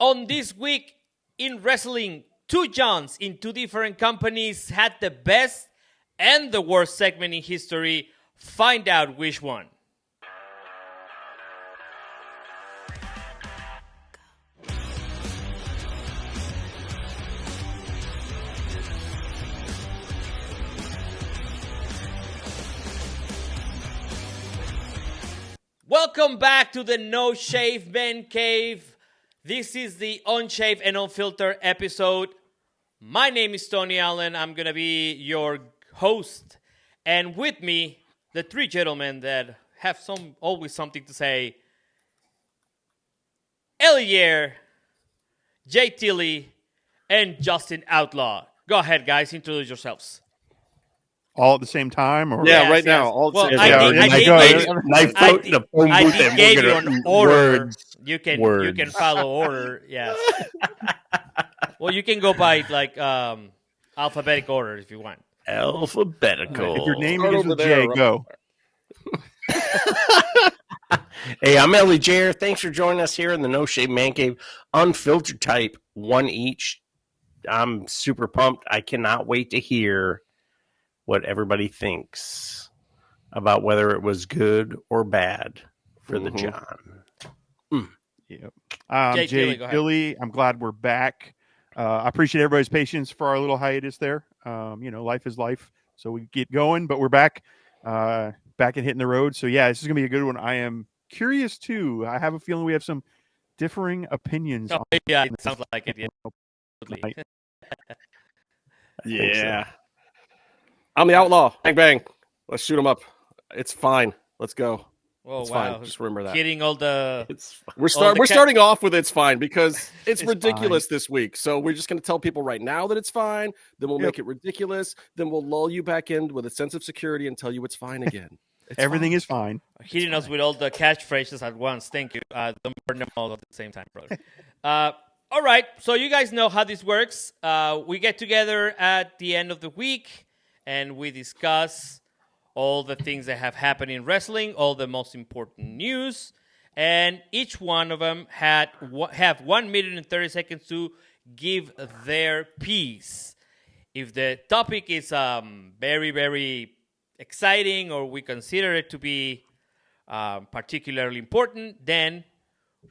On this week in wrestling, two Johns in two different companies had the best and the worst segment in history. Find out which one. Welcome back to the No Shave Man Cave. This is the Unshave and Unfiltered episode. My name is Tony Allen. I'm going to be your host. And with me, the three gentlemen that have always something to say. Elier, Jay Tilly, and Justin Outlaw. Go ahead, guys. Introduce yourselves. All at the same time? Or? Yeah, right now. All well, at the I gave you an order. You can follow order. Yes. Well, you can go by like alphabetic order if you want. Alphabetical. If your name begins with J, go. Hey, I'm Ellie Jair. Thanks for joining us here in the No Shave Man Cave. Unfiltered type, one each. I'm super pumped. I cannot wait to hear what everybody thinks about whether it was good or bad for the John. Yep. Jay Tilly, I'm glad we're back. I appreciate everybody's patience for our little hiatus there. Life is life, so we get going, but we're back and hitting the road. So yeah, this is gonna be a good one. I am curious too. I have a feeling we have some differing opinions. Yeah, it sounds like it. Yeah. I'm the outlaw. Bang, bang. Let's shoot him up. It's fine. Let's go. Oh, it's wow. Fine. Just remember that. Hitting all the... We're starting off with it's fine because it's ridiculous this week. So we're just going to tell people right now that it's fine. Then we'll make it ridiculous. Then we'll lull you back in with a sense of security and tell you it's fine again. Everything is fine. Hitting us with all the catchphrases at once. Thank you. Don't burn them all at the same time, brother. All right. So you guys know how this works. We get together at the end of the week and we discuss all the things that have happened in wrestling, all the most important news, and each one of them have 1 minute and 30 seconds to give their piece. If the topic is very, very exciting or we consider it to be particularly important, then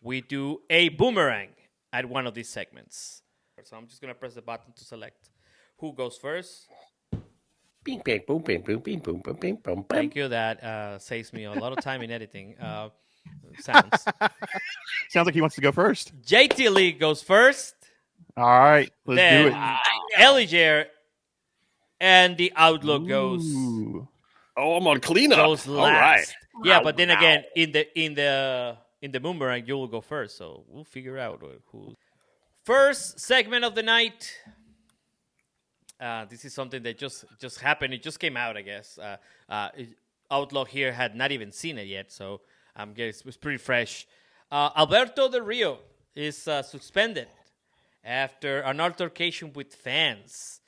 we do a boomerang at one of these segments. So I'm just going to press the button to select who goes first. Bing, bang, boom, bing, boom, bing, boom, boom, bing, boom, boom. Thank you. That saves me a lot of time in editing. Sounds like he wants to go first. Jay Tilly goes first. All right, let's do it. Eliger and the Outlook goes. Oh, I'm on cleanup. Goes last. All right. Yeah, but then again, in the boomerang, you will go first. So we'll figure out who. First segment of the night. This is something that just happened. It just came out, I guess. Outlaw here had not even seen it yet, so I'm guessing it was pretty fresh. Alberto Del Rio is suspended after an altercation with fans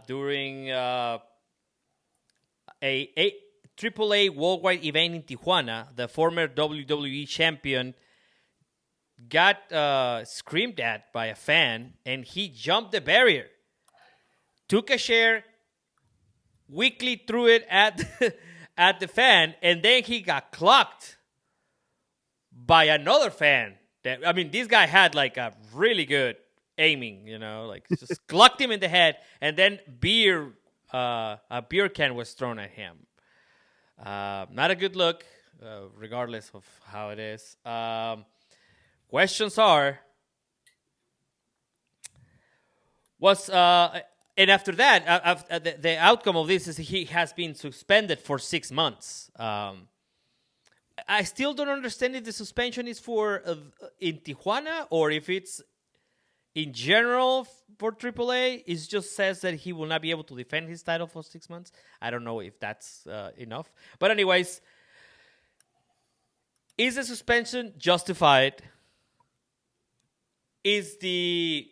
during a AAA worldwide event in Tijuana. The former WWE champion got screamed at by a fan, and he jumped the barrier. Took a chair, weakly threw it at the fan, and then he got clocked by another fan. This guy had like a really good aiming, like just clocked him in the head, and then a beer can was thrown at him. Not a good look, regardless of how it is. Questions are, and after that, the outcome of this is he has been suspended for 6 months. I still don't understand if the suspension is for in Tijuana or if it's in general for AAA. It just says that he will not be able to defend his title for 6 months. I don't know if that's enough. But anyways, is the suspension justified? Is the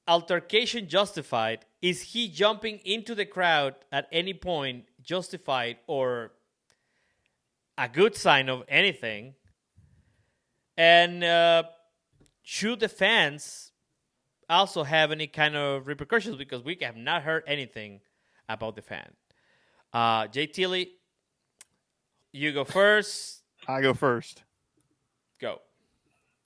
altercation justified? Is he jumping into the crowd at any point justified or a good sign of anything? And should the fans also have any kind of repercussions? Because we have not heard anything about the fan. Jay Tilly, you go first. I go first. Go.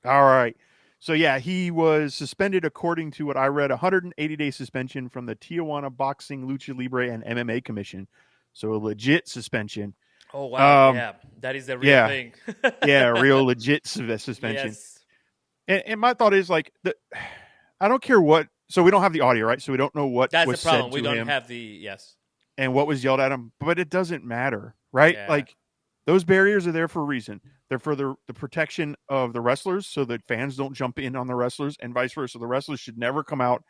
All right. So, yeah, he was suspended, according to what I read, 180-day suspension from the Tijuana Boxing, Lucha Libre, and MMA Commission. So a legit suspension. Oh, wow. Yeah, that is the real thing. Yeah, real legit suspension. Yes. And my thought is, like, I don't care what. So we don't have the audio, right? So we don't know what That's was the problem. said to We don't him have the, yes. and what was yelled at him. But it doesn't matter, right? Yeah. Like, those barriers are there for a reason. They're for the protection of the wrestlers so that fans don't jump in on the wrestlers and vice versa. The wrestlers should never come out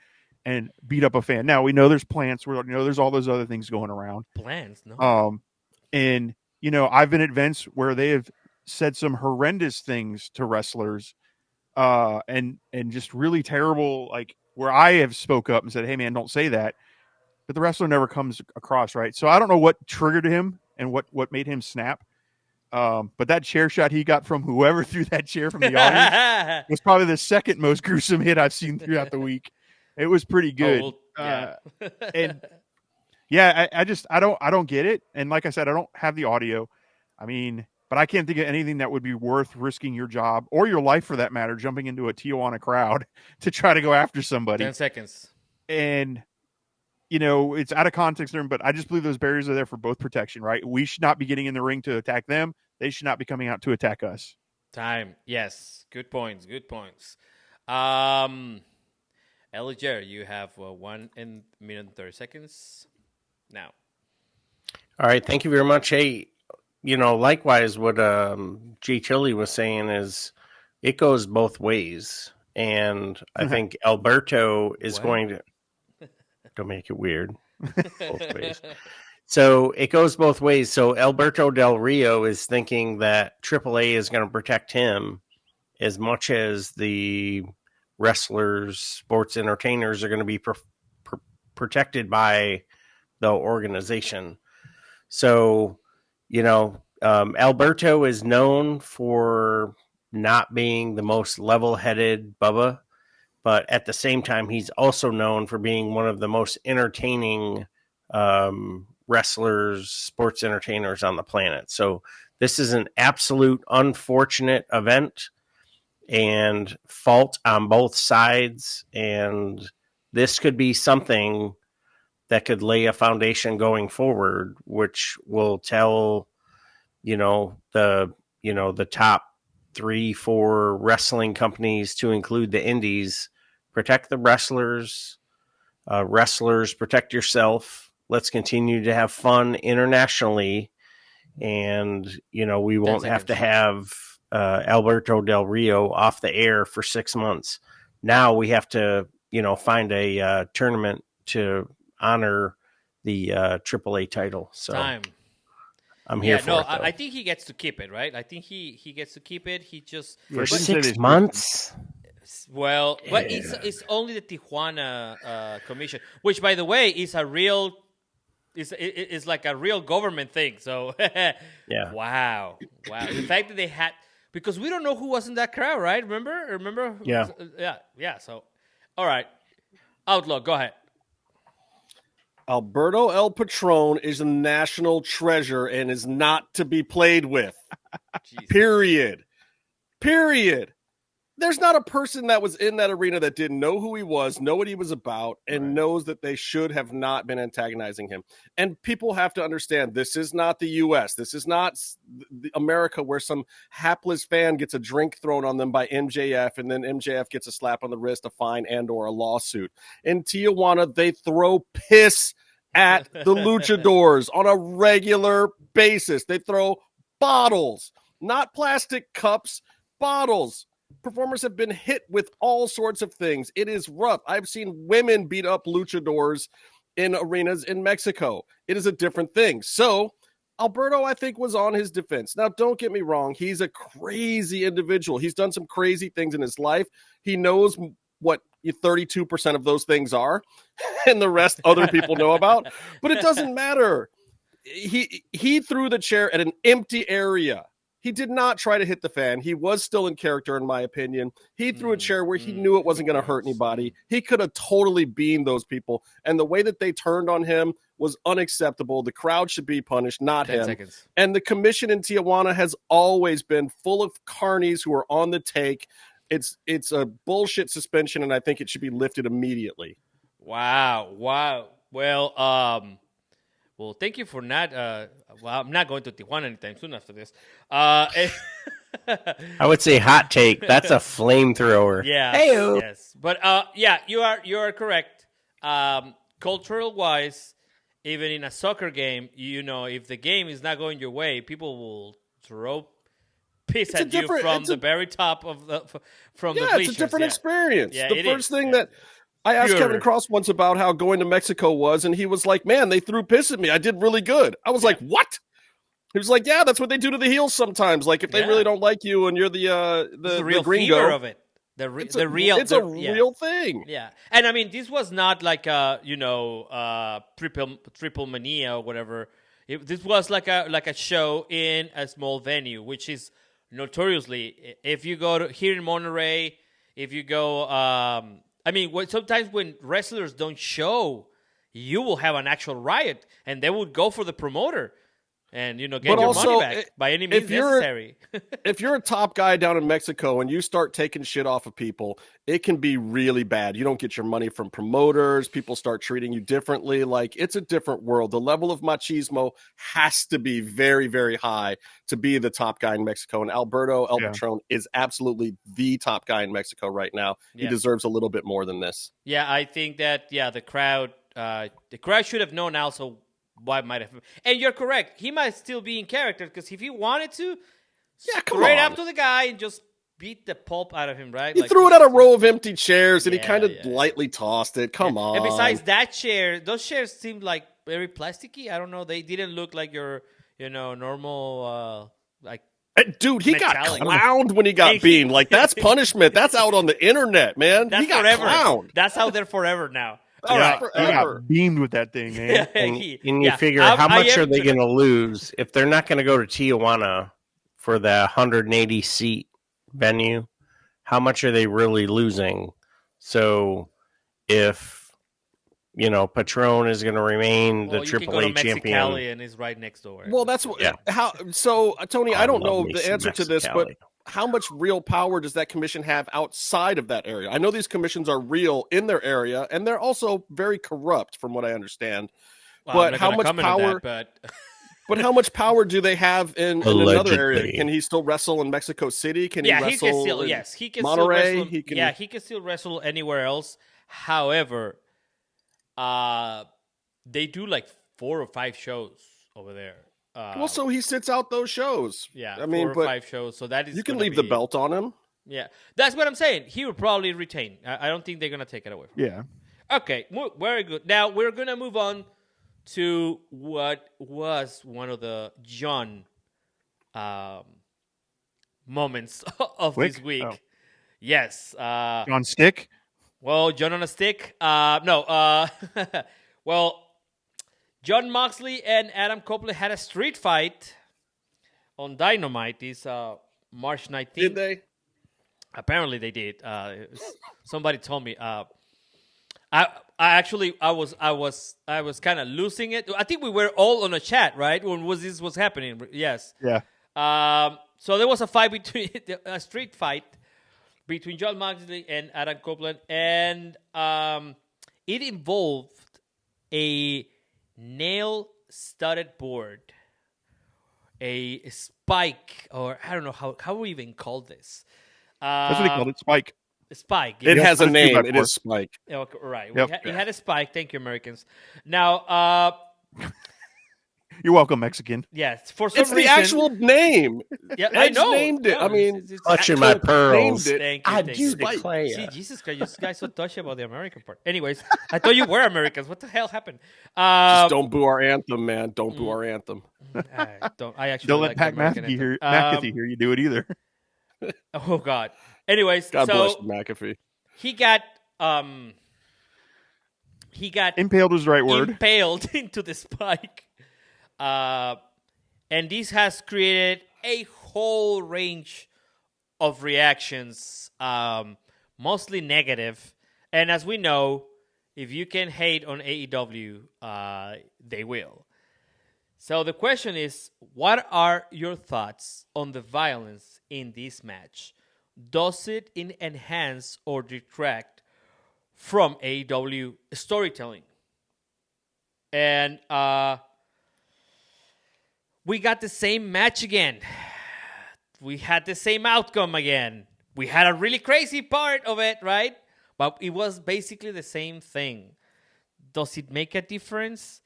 and beat up a fan. Now, we know there's plants. We know there's all those other things going around. Plants? No. And, you know, I've been at events where they have said some horrendous things to wrestlers and just really terrible, like, where I have spoke up and said, hey, man, don't say that. But the wrestler never comes across, right? So I don't know what triggered him and what made him snap. But that chair shot he got from whoever threw that chair from the audience was probably the second most gruesome hit I've seen throughout the week. It was pretty good. Oh, well, yeah. And yeah, I don't get it. And like I said, I don't have the audio. I mean, but I can't think of anything that would be worth risking your job or your life for that matter, jumping into a Tijuana crowd to try to go after somebody. 10 seconds. And, you know, it's out of context there, but I just believe those barriers are there for both protection, right? We should not be getting in the ring to attack them. They should not be coming out to attack us. Time. Yes. Good points. Good points. Elijah, you have 1 minute and 30 seconds now. All right. Thank you very much. Hey, you know, likewise, what Jay Chili was saying is it goes both ways. And I think Alberto is going to... Don't make it weird. Both ways. So it goes both ways. So Alberto Del Rio is thinking that AAA is going to protect him as much as the wrestlers, sports entertainers are going to be protected by the organization. So, you know, Alberto is known for not being the most level-headed Bubba, but at the same time, he's also known for being one of the most entertaining wrestlers, sports entertainers on the planet. So this is an absolute unfortunate event and fault on both sides. And this could be something that could lay a foundation going forward, which will tell, the top 3-4 wrestling companies, to include the indies, protect the wrestlers, protect yourself. Let's continue to have fun internationally. And, we won't have to have Alberto Del Rio off the air for 6 months. Now we have to, find a tournament to honor the AAA title. So Time. I'm here for it. I think he gets to keep it, right? I think he gets to keep it. He just for 6 months. Well, yeah. But it's only the Tijuana commission, which, by the way, is a real. It's like a real government thing. So yeah. Wow. The fact that they had, because we don't know who was in that crowd, right? Remember? Yeah. Yeah. So, all right, Outlaw, go ahead. Alberto El Patron is a national treasure and is not to be played with. Period. There's not a person that was in that arena that didn't know who he was, know what he was about, and knows that they should have not been antagonizing him. And people have to understand, this is not the U.S. This is not America, where some hapless fan gets a drink thrown on them by MJF, and then MJF gets a slap on the wrist, a fine, and or a lawsuit. In Tijuana, they throw piss at the luchadors on a regular basis. They throw bottles, not plastic cups, bottles. Performers have been hit with all sorts of things. It is rough. I've seen women beat up luchadors in arenas in Mexico. It is a different thing. So Alberto, I think, was on his defense. Now, don't get me wrong. He's a crazy individual. He's done some crazy things in his life. He knows what 32% of those things are, and the rest other people know about. But it doesn't matter. He threw the chair at an empty area. He did not try to hit the fan. He was still in character, in my opinion. He threw a chair where he knew it wasn't going to hurt anybody. He could have totally beamed those people. And the way that they turned on him was unacceptable. The crowd should be punished, not 10 him. seconds. And the commission in Tijuana has always been full of carnies who are on the take. It's a bullshit suspension, and I think it should be lifted immediately. Wow. Well, thank you for not. I'm not going to Tijuana anytime soon after this. I would say hot take. That's a flamethrower. Yeah. Hey-o. Yes. But you are correct. Cultural wise, even in a soccer game, if the game is not going your way, people will throw piss at you from the very top of the bleachers. Yeah, it's a different experience. Yeah, the first thing that I asked Kevin Cross once about how going to Mexico was, and he was like, man, they threw piss at me. I did really good. I was like, what? He was like, yeah, that's what they do to the heels sometimes. Like, if they really don't like you and you're the real gringo. fever of it. It's a real thing. Yeah. And, I mean, this was not like triple mania or whatever. This was like a show in a small venue, which is notoriously, if you go here in Monterey, if you go sometimes when wrestlers don't show, you will have an actual riot, and they would go for the promoter and, get your money back by any means necessary. If you're a top guy down in Mexico and you start taking shit off of people, it can be really bad. You don't get your money from promoters. People start treating you differently. Like, it's a different world. The level of machismo has to be very, very high to be the top guy in Mexico. And Alberto El Patron is absolutely the top guy in Mexico right now. He deserves a little bit more than this. Yeah, I think that, the crowd should have known also what might have. And you're correct. He might still be in character, because if he wanted to, straight up to the guy and just beat the pulp out of him, right? He threw it at a row of empty chairs, and he kind of lightly tossed it. Come on. And besides that chair, those chairs seemed like very plasticky. I don't know. They didn't look like your, normal, Dude, he got clowned when he got beamed. Like, that's punishment. That's out on the internet, man. That's he got forever. clowned. That's how they're forever now. All right, he got beamed with that thing, man. And you figure, how much are they going to lose if they're not going to go to Tijuana for the 180 seat venue? How much are they really losing? So if Patron is going to remain the AAA champion, and is right next door. Well, that's what. Yeah. So, Tony, I don't know the answer to this, but how much real power does that commission have outside of that area? I know these commissions are real in their area, and they're also very corrupt, from what I understand. Well, but how much power? But how much power do they have in another area? Can he still wrestle in Mexico City? Can he wrestle? He can Monterey. Still wrestle, he can still wrestle anywhere else. However, they do like 4 or 5 shows over there. So he sits out those shows. Yeah, I mean, 4 or 5 shows. So that is you can leave the belt on him. Yeah, that's what I'm saying. He will probably retain. I don't think they're gonna take it away from him. Okay, very good. Now we're gonna move on to what was one of the John moments of this week. Oh. Yes, John Stick. Well, John on a stick. No. Well, Jon Moxley and Adam Copeland had a street fight on Dynamite this March 19th. Did they? Apparently they did. Somebody told me. I was kind of losing it. I think we were all on a chat, right? When this was happening? Yes. Yeah. So there was a street fight between Jon Moxley and Adam Copeland, and it involved a nail-studded board, a spike, or I don't know how we even call this. That's what he called it, spike. Spike. It has a name. It is Spike. Okay, right. Yep. It had a spike. Thank you, Americans. Now, you're welcome, Mexican. Yes, for some reason, the actual name. Yeah, I know. Named it. No, I mean, clutching my pearls. Thank you. I do declare. See, Jesus Christ, you guys so touchy about the American part. Anyways, I thought you were Americans. What the hell happened? Just don't boo our anthem, man. Don't boo our anthem. I actually don't like let Pat McAfee hear you do it either. Oh God. Anyways, God bless McAfee. He got impaled was the right word. Impaled into the spike. And this has created a whole range of reactions, mostly negative. And as we know, if you can hate on AEW, they will. So the question is, what are your thoughts on the violence in this match? Does it enhance or detract from AEW storytelling? And we got the same match again. We had the same outcome again. We had a really crazy part of it, right? But it was basically the same thing. Does it make a difference?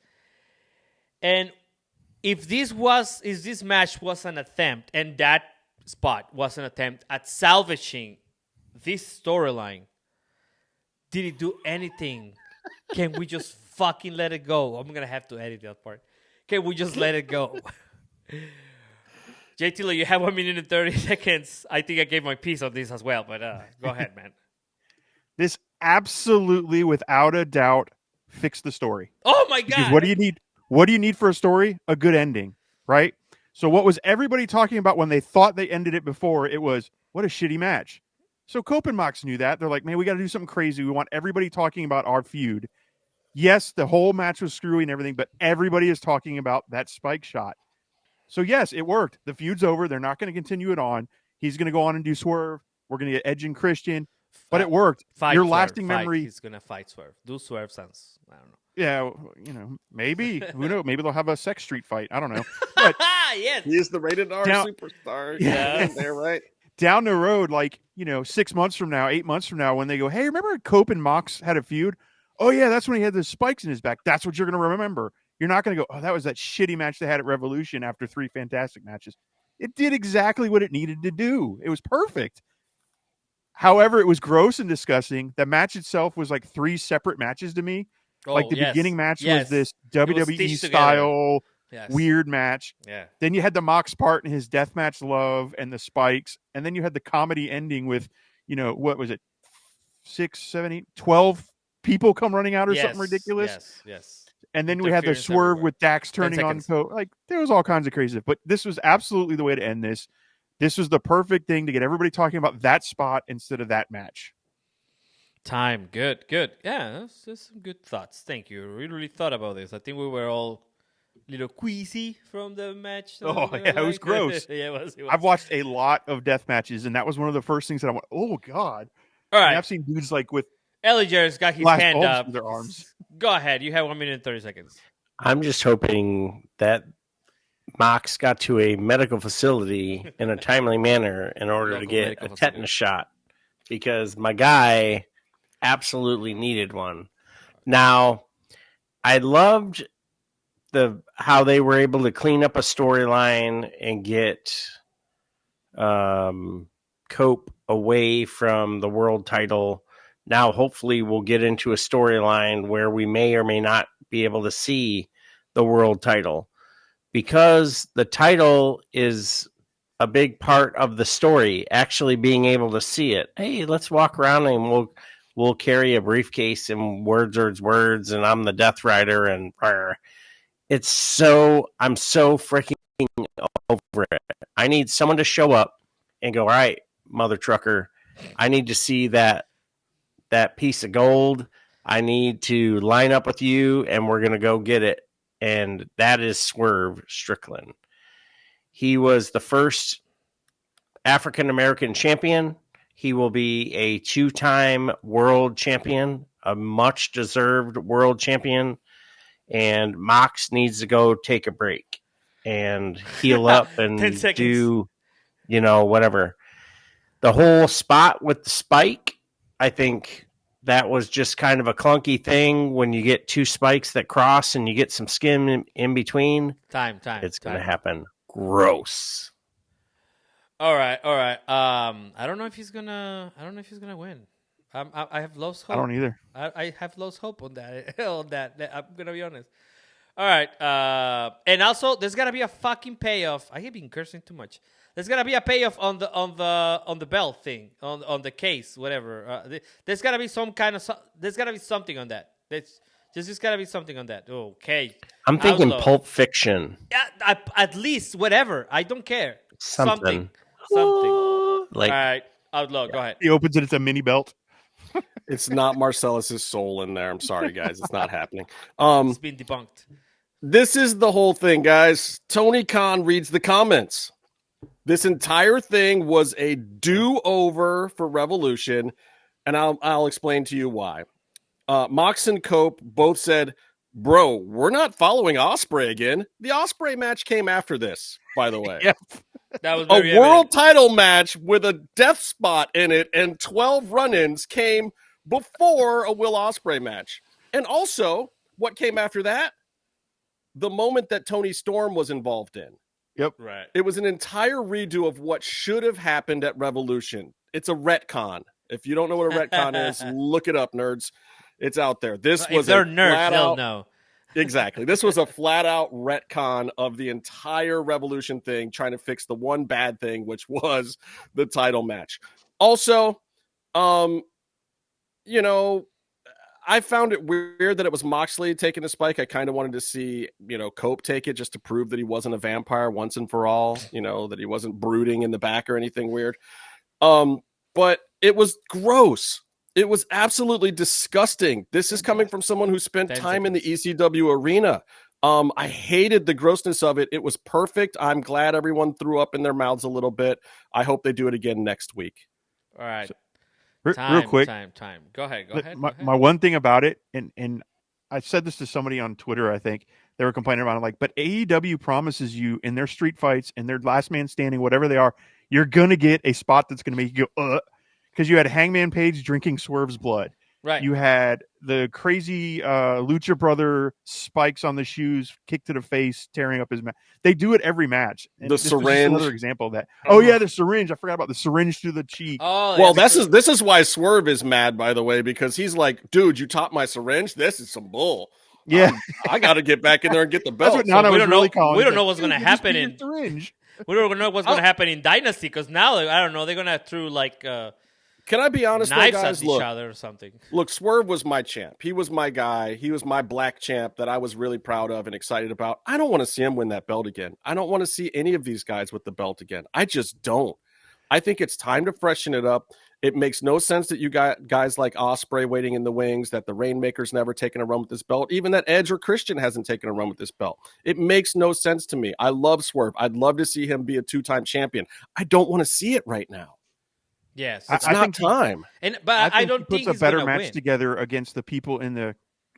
And if this match was an attempt, and that spot was an attempt at salvaging this storyline, did it do anything? Can we just fucking let it go? I'm going to have to edit that part. Can we just let it go? JT, you have 1 minute and 30 seconds. I think I gave my piece on this as well, but go ahead, man. This absolutely, without a doubt, fixed the story. Oh, my God. Because what do you need? What do you need for a story? A good ending, right? So what was everybody talking about when they thought they ended it before? It was, what a shitty match. So Cope and Mox knew that. They're like, man, we got to do something crazy. We want everybody talking about our feud. Yes, the whole match was screwy and everything, but everybody is talking about that spike shot. So yes, it worked. The feud's over. They're not going to continue it on. He's going to go on and do Swerve. We're going to get Edge and Christian. But it worked. Your lasting memory. He's going to fight Swerve. Do Swerve sounds, I don't know. Yeah, maybe. Who knows? Maybe they'll have a sex street fight. I don't know. But yes. He is the rated R superstar. Yeah, they're right. Down the road, 6 months from now, 8 months from now, when they go, hey, remember Cope and Mox had a feud? Oh, yeah, that's when he had the spikes in his back. That's what you're going to remember. You're not going to go, oh, that was that shitty match they had at Revolution after 3 fantastic matches. It did exactly what it needed to do. It was perfect. However, it was gross and disgusting. The match itself was like 3 separate matches to me. Beginning match was this WWE style weird match. Yeah. Then you had the Mox part and his deathmatch love and the spikes. And then you had the comedy ending with, what was it? 6, 7, 8, 12 people come running out or something ridiculous. Yes. And then we had the Swerve with Dax turning on Cope. There was all kinds of crazy stuff. But this was absolutely the way to end this. This was the perfect thing to get everybody talking about that spot instead of that match. Time. Good. Yeah, that's some good thoughts. Thank you. We really thought about this. I think we were all a little queasy from the match. It was gross. Yeah, it was. I've watched a lot of death matches, and that was one of the first things that I went, oh, God. All right. I've seen dudes with Ellie Jarrett's got his hand up. In their arms. Go ahead. You have 1 minute and 30 seconds. I'm just hoping that Mox got to a medical facility in a timely manner in order to get a tetanus shot, because my guy absolutely needed one. Now, I loved how they were able to clean up a storyline and get Cope away from the world title. Now, hopefully, we'll get into a storyline where we may or may not be able to see the world title, because the title is a big part of the story, actually being able to see it. Hey, let's walk around and we'll carry a briefcase and words, and I'm the Death Rider, and I'm so freaking over it. I need someone to show up and go, all right, mother trucker, I need to see that piece of gold. I need to line up with you, and we're going to go get it. And that is Swerve Strickland. He was the first African-American champion. He will be a 2-time world champion, a much-deserved world champion. And Mox needs to go take a break and heal up and do, whatever. The whole spot with the spike, I think that was just kind of a clunky thing when you get 2 spikes that cross and you get some skin in between. Time. It's going to happen. Gross. All right. I don't know if he's gonna win. I have lost hope. I don't either. I have lost hope on that. I'm gonna be honest. All right. And also, there's gotta be a fucking payoff. I have been cursing too much. There's gotta be a payoff on the belt thing, on the case, whatever. There's gotta be some kind of. There's gotta be something on that. There's gotta be something on that. Okay. I'm thinking Pulp Fiction. Yeah, at least whatever. I don't care. Something. Like, all right, Outlaw, go ahead. He opens it. It's a mini belt. It's not Marcellus's soul in there. I'm sorry, guys. It's not happening. It's been debunked. This is the whole thing, guys. Tony Khan reads the comments. This entire thing was a do-over for Revolution, and I'll explain to you why. Mox and Cope both said, bro, we're not following Ospreay again. The Ospreay match came after this, by the way. Yep. That was a world title match with a death spot in it and 12 run-ins came before a Will Ospreay match. And also, what came after that? The moment that Tony Storm was involved in. Yep. Right. It was an entire redo of what should have happened at Revolution. It's a retcon. If you don't know what a retcon is, look it up, nerds. It's out there. This was they're nerds, they'll know. Exactly. This was a flat-out retcon of the entire Revolution thing, trying to fix the one bad thing, which was the title match. Also, I found it weird that it was Moxley taking the spike. I kind of wanted to see, Cope take it just to prove that he wasn't a vampire once and for all, that he wasn't brooding in the back or anything weird. But it was gross. It was absolutely disgusting. This is coming from someone who spent time in the ECW arena. I hated the grossness of it. It was perfect. I'm glad everyone threw up in their mouths a little bit. I hope they do it again next week. All right. Real quick. Time. Go ahead. My one thing about it, and I said this to somebody on Twitter, I think they were complaining about it, but AEW promises you in their street fights, in their last man standing, whatever they are, you're going to get a spot that's going to make you go, because you had Hangman Page drinking Swerve's blood. Right. You had the crazy Lucha Brother spikes on the shoes, kick to the face, tearing up his match. They do it every match. And the syringe. Another example of that. Oh, yeah, the syringe. I forgot about the syringe through the cheek. Oh, well, this is why Swerve is mad, by the way, because he's like, dude, you topped my syringe? This is some bull. Yeah. I got to get back in there and get the belt. That's what Nana was really calling. We don't know what's going to happen in syringe. We don't know what's going to happen in Dynasty, because now, I don't know, they're going to throw can I be honest, knives though, guys? at each other or something. Look, Swerve was my champ. He was my guy. He was my black champ that I was really proud of and excited about. I don't want to see him win that belt again. I don't want to see any of these guys with the belt again. I just don't. I think it's time to freshen it up. It makes no sense that you got guys like Ospreay waiting in the wings, that the Rainmaker's never taken a run with this belt, even that Edge or Christian hasn't taken a run with this belt. It makes no sense to me. I love Swerve. I'd love to see him be a 2-time champion. I don't want to see it right now. Yes, it's not time. But I don't think he's puts a better match win. together against the people in the.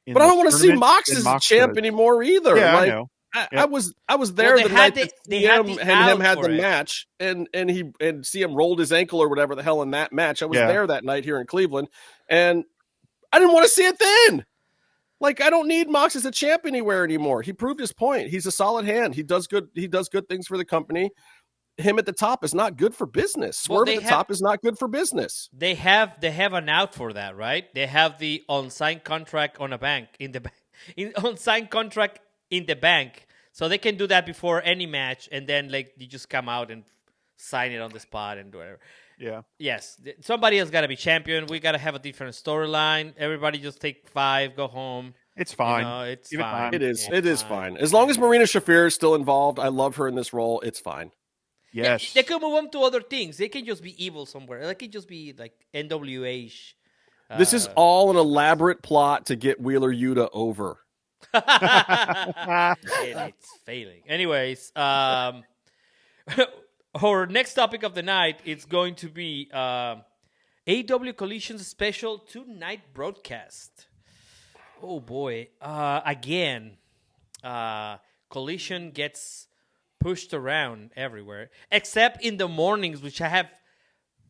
But I don't want to see Mox as a champ anymore either. Yeah, I know. I was there the night that CM and him had the match, and CM rolled his ankle or whatever the hell in that match. I was there that night here in Cleveland, and I didn't want to see it then. Like, I don't need Mox as a champ anywhere anymore. He proved his point. He's a solid hand. He does good things for the company. Him at the top is not good for business. Swerve at the top is not good for business. They have an out for that, right? They have the unsigned contract on a bank unsigned contract in the bank, so they can do that before any match, and then you just come out and sign it on the spot and do whatever. Yeah. Yes, somebody else got to be champion. We got to have a different storyline. Everybody just take 5, go home. It's fine. It's fine. It is fine. As long as Marina Shafir is still involved, I love her in this role. It's fine. Yes. They could move on to other things. They can just be evil somewhere. They can just be like NWA-ish. This is all an elaborate plot to get Wheeler Yuta over. And it's failing. Anyways, our next topic of the night is going to be AEW Collision's special 2-night broadcast. Oh boy. Again, Collision gets pushed around everywhere, except in the mornings, which I have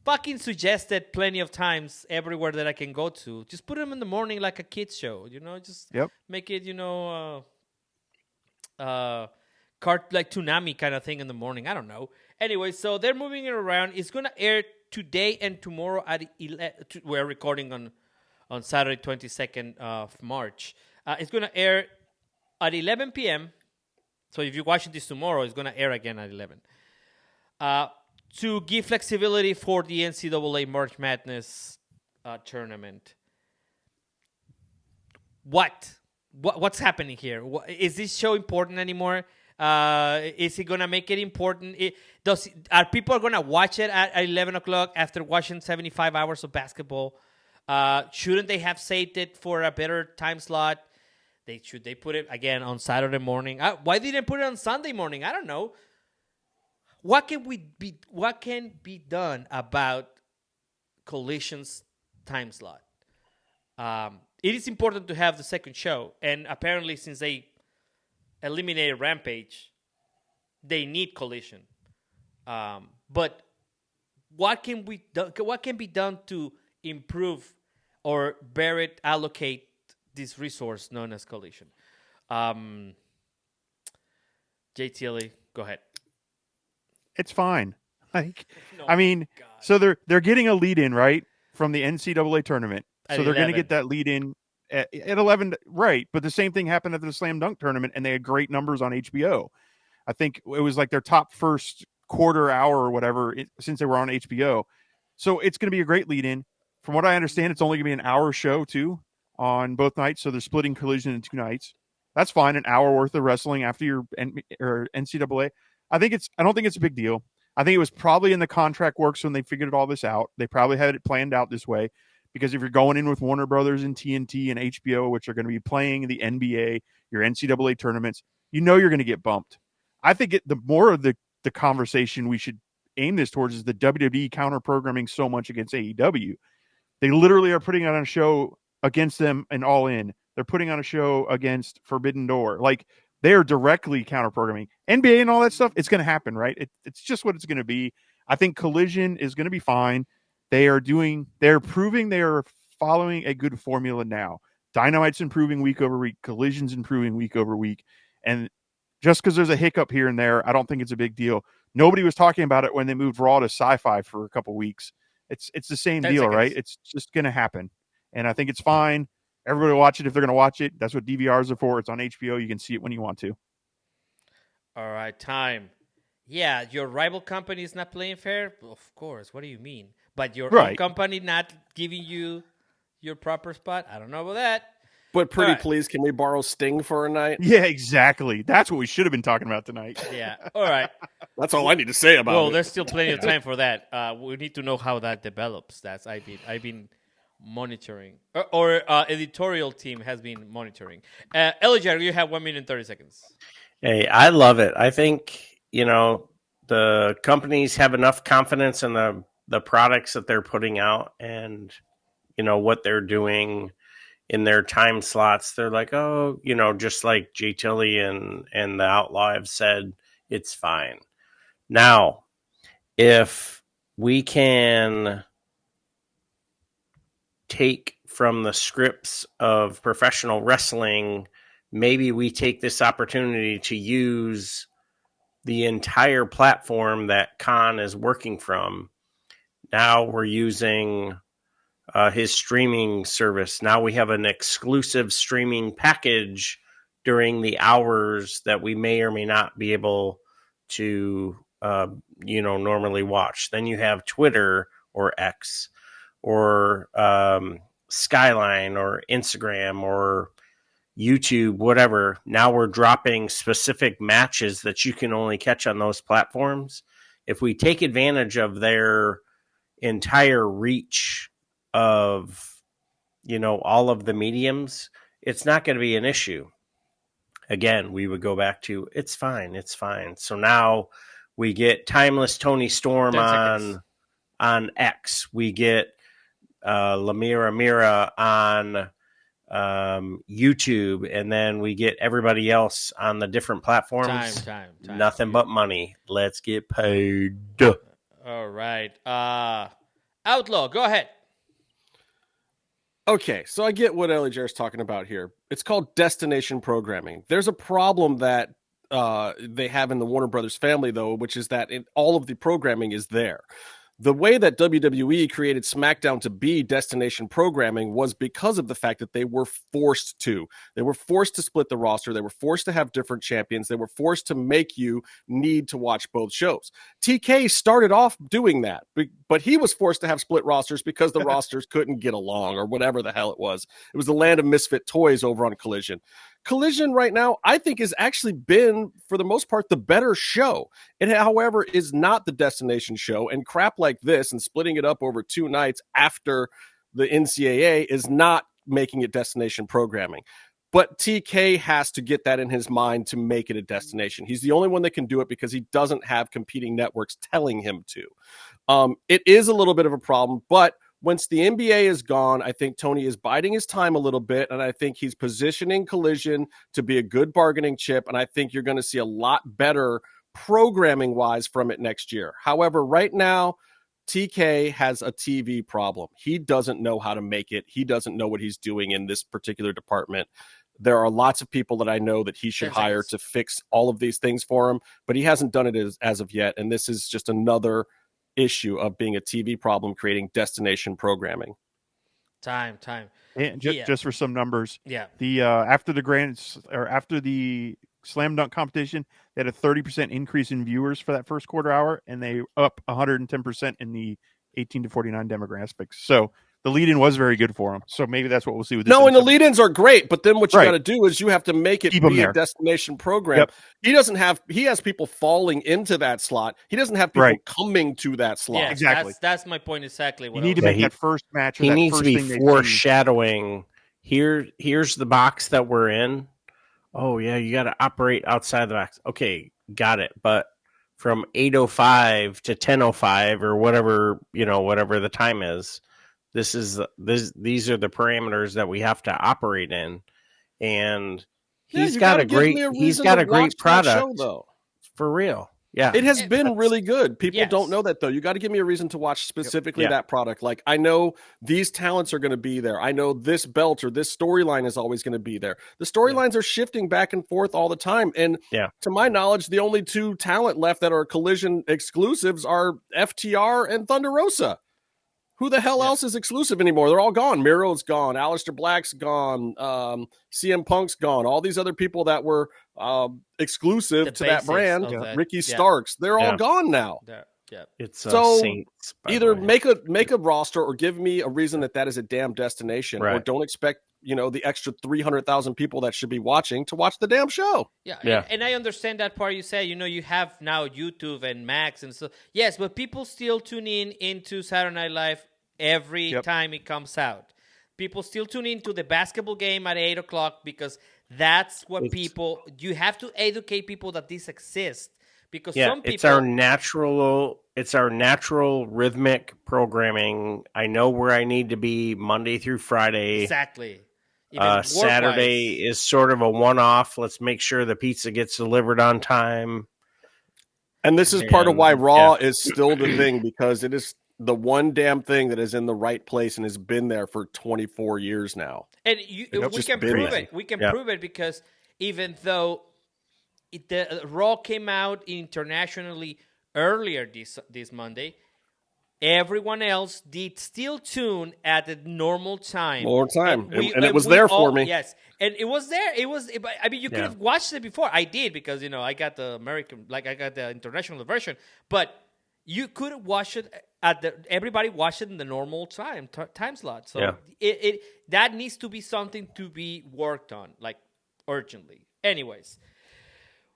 fucking suggested plenty of times everywhere that I can go to. Just put them in the morning like a kid's show, just make it, like Toonami kind of thing in the morning. I don't know. Anyway, so they're moving it around. It's going to air today and tomorrow at 11. We're recording on Saturday, 22nd of March. It's going to air at 11 p.m., so if you're watching this tomorrow, it's going to air again at 11. To give flexibility for the NCAA March Madness tournament. What's happening here? Is this show important anymore? Is it gonna make it important? Are people gonna watch it at 11 o'clock after watching 75 hours of basketball? Shouldn't they have saved it for a better time slot? They put it again on Saturday morning? Why didn't they put it on Sunday morning? I don't know. What can be done about Collision's time slot? It is important to have the second show, and apparently, since they eliminated Rampage, they need Collision. But what can be done to improve or better allocate this resource known as Collision? JTLE, go ahead. It's fine. So they're getting a lead in, right, from the NCAA tournament. So they're going to get that lead in at 11, right? But the same thing happened at the Slam Dunk tournament, and they had great numbers on HBO. I think it was like their top first quarter hour or whatever since they were on HBO. So it's going to be a great lead in. From what I understand, it's only going to be an hour show too on both nights. So they're splitting Collision into 2 nights. That's fine. An hour worth of wrestling after your NCAA. I don't think it's a big deal. I think it was probably in the contract works when they figured all this out. They probably had it planned out this way, because if you're going in with Warner Brothers and TNT and HBO, which are going to be playing the NBA, your NCAA tournaments, you're going to get bumped. I think the more of the conversation we should aim this towards is the WWE counter programming so much against AEW. They literally are putting on a show against them and All In. They're putting on a show against Forbidden Door. Like, they are directly counter programming. NBA and all that stuff, it's going to happen, right? It's just what it's going to be. I think Collision is going to be fine. They're proving they are following a good formula now. Dynamite's improving week over week. Collision's improving week over week. And just because there's a hiccup here and there, I don't think it's a big deal. Nobody was talking about it when they moved Raw to Sci-Fi for a couple weeks. It's the same deal, right? It's just going to happen. And I think it's fine. Everybody will watch it if they're going to watch it. That's what DVRs are for. It's on HBO. You can see it when you want to. All right, time. Yeah, your rival company is not playing fair? Of course. What do you mean? But your own company not giving you your proper spot? I don't know about that. But pretty please, can we borrow Sting for a night? Yeah, exactly. That's what we should have been talking about tonight. Yeah. All right. That's all I need to say about it. Well, there's still plenty of time for that. We need to know how that develops. I've been monitoring, or editorial team has been monitoring. Elijah, you have 1 minute and 30 seconds. Hey, I love it. I think, the companies have enough confidence in the products that they're putting out and, what they're doing in their time slots. They're like, oh, just like Jay Tilly and the Outlaw have said, it's fine. Now, if we can take from the scripts of professional wrestling, maybe we take this opportunity to use the entire platform that Khan is working from. Now we're using his streaming service. Now we have an exclusive streaming package during the hours that we may or may not be able to, normally watch. Then you have Twitter or X or Skyline or Instagram or YouTube, whatever. Now we're dropping specific matches that you can only catch on those platforms. If we take advantage of their entire reach of, all of the mediums, it's not going to be an issue. Again, we would go back to, it's fine. So now we get Timeless Tony Storm on X. We get Lamira Mira on YouTube, and then we get everybody else on the different platforms. Time. Nothing but money. Let's get paid. All right. Outlaw, go ahead. Okay, so I get what Ellie Jarrett's talking about here. It's called destination programming. There's a problem that they have in the Warner Brothers family, though, which is that all of the programming is there. The way that WWE created SmackDown to be destination programming was because of the fact that they were forced to. They were forced to split the roster. They were forced to have different champions. They were forced to make you need to watch both shows. TK started off doing that, but he was forced to have split rosters because the rosters couldn't get along or whatever the hell it was. It was the land of misfit toys over on Collision. Collision right now, I think, has actually been, for the most part, the better show. It, however, is not the destination show, and crap like this and splitting it up over 2 nights after the NCAA is not making it destination programming. But TK has to get that in his mind to make it a destination. He's the only one that can do it because he doesn't have competing networks telling him to. It is a little bit of a problem, but once the NBA is gone, I think Tony is biding his time a little bit, and I think he's positioning Collision to be a good bargaining chip, and I think you're going to see a lot better programming-wise from it next year. However, right now, TK has a TV problem. He doesn't know how to make it. He doesn't know what he's doing in this particular department. There are lots of people that I know that he should hire to fix all of these things for him, but he hasn't done it as of yet, and this is just another issue of being a TV problem, creating destination programming. Time. And just for some numbers, the after the slam dunk competition, they had a 30% increase in viewers for that first quarter hour, and they up 110% in the 18 to 49 demographics. So the lead-in was very good for him. So maybe that's what we'll see with this. No, and the lead-ins are great, but then what you got to do is you have to make it be a destination program. Yep. He has people falling into that slot. He doesn't have people coming to that slot. Yeah, exactly. That's my point exactly. You need to make that first match. He needs to be foreshadowing. Here's the box that we're in. Oh, yeah, you got to operate outside the box. Okay, got it. But from 8:05 to 10:05 or whatever the time is, these are the parameters that we have to operate in. And he's got a great product show, though. For real. Yeah, it has been really good. People don't know that, though. You got to give me a reason to watch specifically that product. Like, I know these talents are going to be there. I know this belt or this storyline is always going to be there. The storylines are shifting back and forth all the time. And to my knowledge, the only 2 talent left that are Collision exclusives are FTR and Thunder Rosa. Who the hell else is exclusive anymore? They're all gone. Miro's gone. Aleister Black's gone. CM Punk's gone. All these other people that were exclusive to that brand, Ricky Starks, they're all gone now. It's so Saints, either make a roster or give me a reason that is a damn destination, or don't expect the extra 300,000 people that should be watching to watch the damn show. Yeah. And I understand that part. You say you have now YouTube and Max and so yes, but people still tune into Saturday Night Live every time it comes out. People still tune into the basketball game at 8:00 because that's what you have to educate people that this exists. Because some people, it's our natural rhythmic programming. I know where I need to be Monday through Friday. Exactly. Saturday is sort of a one-off. Let's make sure the pizza gets delivered on time. And this is part of why Raw is still the thing, because it is the one damn thing that is in the right place and has been there for 24 years now. And we can prove it. We can prove it because even though the Raw came out internationally earlier this Monday, everyone else did still tune at the normal time. More time. And it was there for me. Yes. And it was there. I mean, you could have watched it before. I did because, I got the I got the international version. But you could watch it everybody watched it in the normal time slot. So that needs to be something to be worked on, like urgently. Anyways.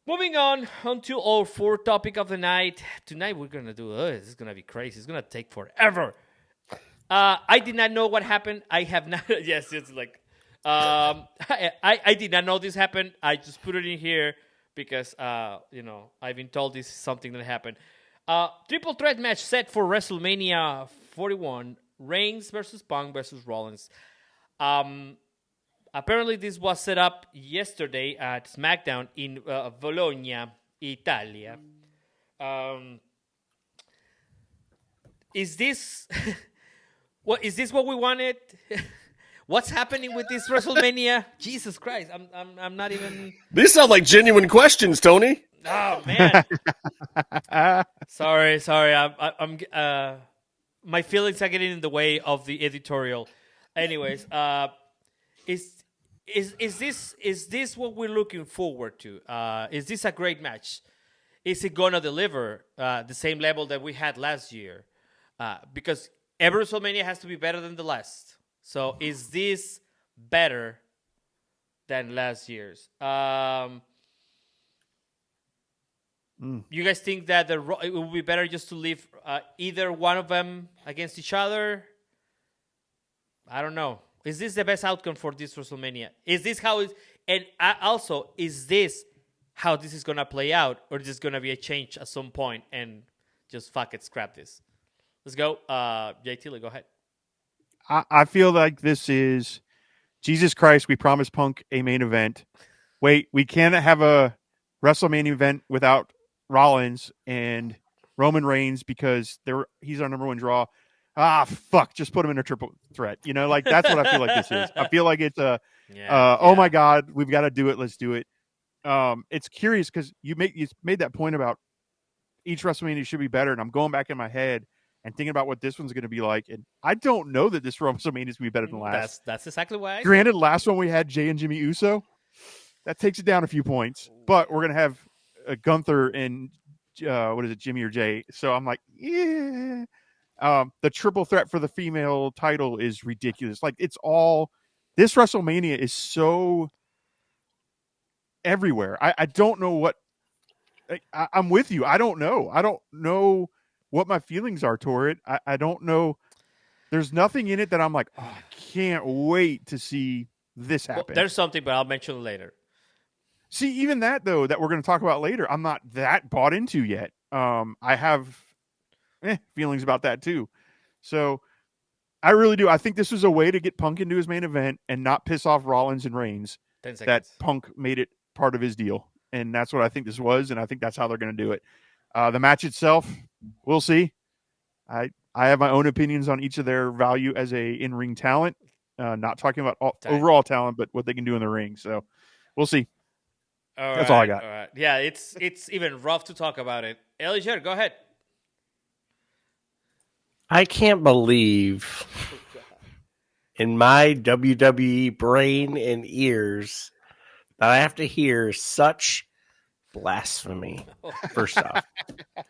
Moving on to our 4th topic of the night. Tonight we're going to do, this is going to be crazy. It's going to take forever. I did not know what happened. I have not, yes, it's like, I did not know this happened. I just put it in here because, I've been told this is something that happened. Triple threat match set for WrestleMania 41. Reigns versus Punk versus Rollins. Apparently, this was set up yesterday at SmackDown in Bologna, Italia. Is this what we wanted? What's happening with this WrestleMania? Jesus Christ, I'm not even. These sound like genuine questions, Tony. Oh man. Sorry. I'm my feelings are getting in the way of the editorial. Anyways, Is this what we're looking forward to? Is this a great match? Is it gonna deliver the same level that we had last year? Because every WrestleMania has to be better than the last. So is this better than last year's. You guys think that it would be better just to leave either one of them against each other? I don't know. Is this the best outcome for this WrestleMania? Is this how it? And also, is this how this is gonna play out, or is this gonna be a change at some point and just fuck it, scrap this? Let's go, JT. Go ahead. I feel like this is Jesus Christ. We promised Punk a main event. Wait, we can't have a WrestleMania event without Rollins and Roman Reigns because he's our number one draw. Fuck, just put him in a triple threat. Like that's what I feel like this is. I feel like it's oh my God, we've got to do it. Let's do it. It's curious because you made that point about each WrestleMania should be better. And I'm going back in my head and thinking about what this one's going to be like. And I don't know that this WrestleMania is going to be better than last. That's exactly why. Granted, last one we had Jay and Jimmy Uso. That takes it down a few points, but we're going to have Gunther and Jimmy or Jay. So I'm like, yeah. The triple threat for the female title is ridiculous. Like this WrestleMania is so everywhere. I don't know what I'm with you. I don't know. I don't know what my feelings are toward it. I don't know. There's nothing in it that I'm like, oh, I can't wait to see this happen. Well, there's something, but I'll mention it later. See, even that though, that we're going to talk about later, I'm not that bought into yet. I have feelings about that too. So I really do. I think this was a way to get Punk into his main event and not piss off Rollins and Reigns. 10 seconds. That Punk made it part of his deal. And that's what I think this was. And I think that's how they're going to do it. The match itself, we'll see. I have my own opinions on each of their value as a in-ring talent. Not talking about overall talent, but what they can do in the ring. So we'll see. That's all I got. All right. Yeah, it's even rough to talk about it. Elijah, go ahead. I can't believe in my WWE brain and ears that I have to hear such blasphemy. First off,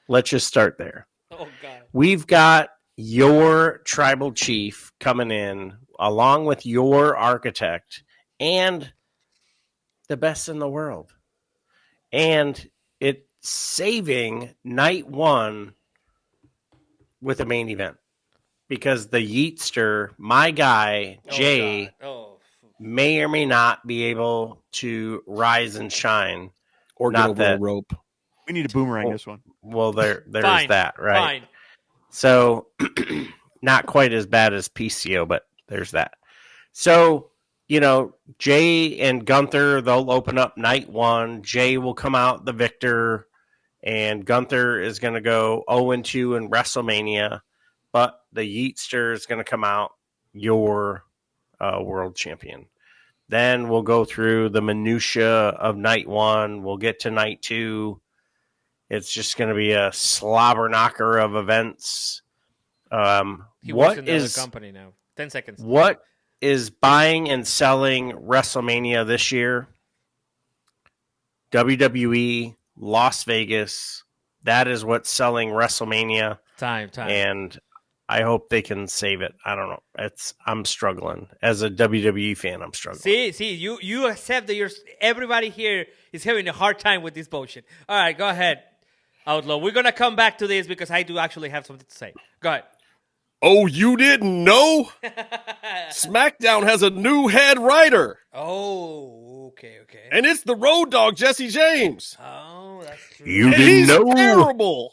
let's just start there. Oh, God. We've got your tribal chief coming in along with your architect and the best in the world. And it's saving night one with a main event because the Yeetster, my guy, Jay, may or may not be able to rise and shine. Or get over a rope. We need a boomerang this one. Well, there's Fine. that, right? Fine. So not quite as bad as PCO, but there's that. So, Jay and Gunther, they'll open up night one. Jay will come out the victor, and Gunther is going to go 0-2 in WrestleMania, but the Yeetster is going to come out your world champion. Then we'll go through the minutia of night one. We'll get to night two. It's just going to be a slobber knocker of events. He works in another company now. 10 seconds. What is buying and selling WrestleMania this year? WWE, Las Vegas. That is what's selling WrestleMania. Time. And I hope they can save it. I don't know. I'm struggling. As a WWE fan, I'm struggling. See, you accept that everybody here is having a hard time with this bullshit. All right, go ahead, Outlaw. We're going to come back to this because I do actually have something to say. Go ahead. Oh, you didn't know? SmackDown has a new head writer. Oh, okay. And it's the Road Dogg, Jesse James. Oh, that's true. You didn't know? Terrible.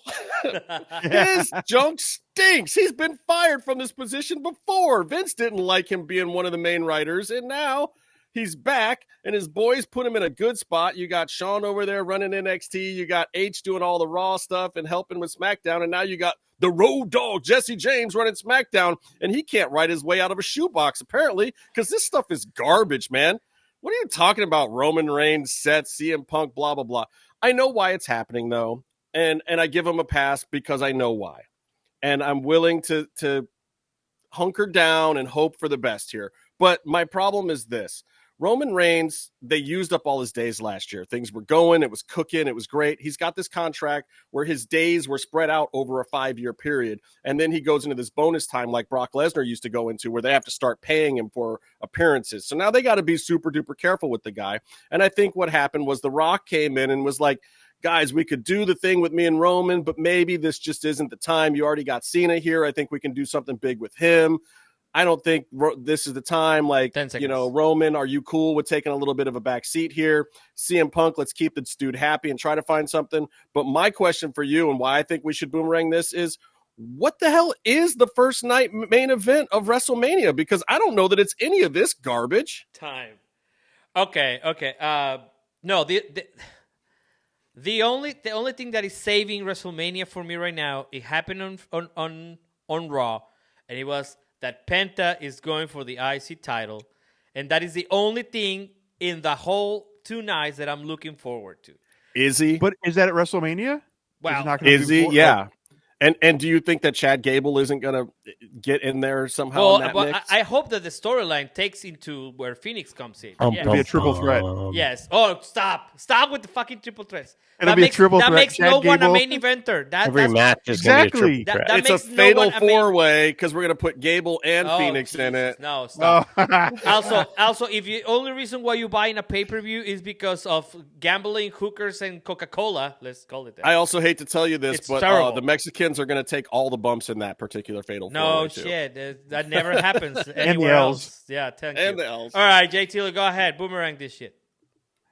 His junk stinks. He's been fired from this position before. Vince didn't like him being one of the main writers, and now he's back, and his boys put him in a good spot. You got Sean over there running NXT. You got H doing all the Raw stuff and helping with SmackDown, and now you got the Road Dogg, Jesse James, running SmackDown, and he can't write his way out of a shoebox, apparently, because this stuff is garbage, man. What are you talking about? Roman Reigns, Seth, CM Punk, blah, blah, blah. I know why it's happening, though, and I give him a pass because I know why. And I'm willing to hunker down and hope for the best here. But my problem is this. Roman Reigns, they used up all his days last year. Things were going. It was cooking. It was great. He's got this contract where his days were spread out over a 5-year period. And then he goes into this bonus time like Brock Lesnar used to go into where they have to start paying him for appearances. So now they got to be super duper careful with the guy. And I think what happened was The Rock came in and was like, guys, we could do the thing with me and Roman, but maybe this just isn't the time. You already got Cena here. I think we can do something big with him. I don't think this is the time. Like, you know, Roman, are you cool with taking a little bit of a back seat here? CM Punk, let's keep this dude happy and try to find something. But my question for you and why I think we should boomerang this is, what the hell is the first night main event of WrestleMania? Because I don't know that it's any of this garbage. Time. Okay. No, the only thing that is saving WrestleMania for me right now, it happened on Raw, and it was that Penta is going for the IC title, and that is the only thing in the whole 2 nights that I'm looking forward to. Is he? But is that at WrestleMania? Wow. Is he? Yeah. And do you think that Chad Gable isn't going to get in there somehow in that mix? I hope that the storyline takes into where Phoenix comes in. It'll be a triple threat. Yes. Oh, stop with the fucking triple threats. It'll be a triple threat. That makes Chad no one Gable. a main eventer. Every match is going to be a triple threat. It's a fatal 4-way because we're going to put Gable and Phoenix in it. No, stop. Also, if the only reason why you're buying a pay-per-view is because of gambling, hookers, and Coca-Cola, let's call it that. I also hate to tell you this, but the Mexicans are going to take all the bumps in that particular fatal 4-way. No shit. That never happens and the L's. Yeah, thank you. And the L's. All right, JT, go ahead. Boomerang this shit.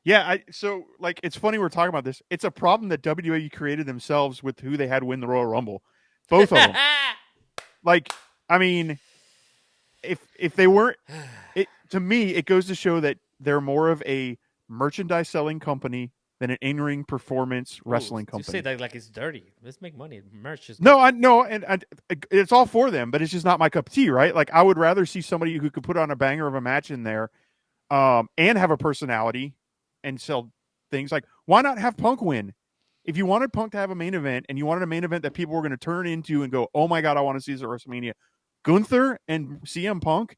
Yeah, so it's funny we're talking about this. It's a problem that WWE created themselves with who they had win the Royal Rumble. Both of them. I mean, if they weren't, to me, it goes to show that they're more of a merchandise selling company than an in-ring performance wrestling company. You say that like it's dirty. Let's make money. Merch is and it's all for them, but it's just not my cup of tea, right? Like, I would rather see somebody who could put on a banger of a match in there, and have a personality and sell things. Like, why not have Punk win? If you wanted Punk to have a main event and you wanted a main event that people were going to turn into and go, oh my God, I want to see this at WrestleMania, Gunther and CM Punk,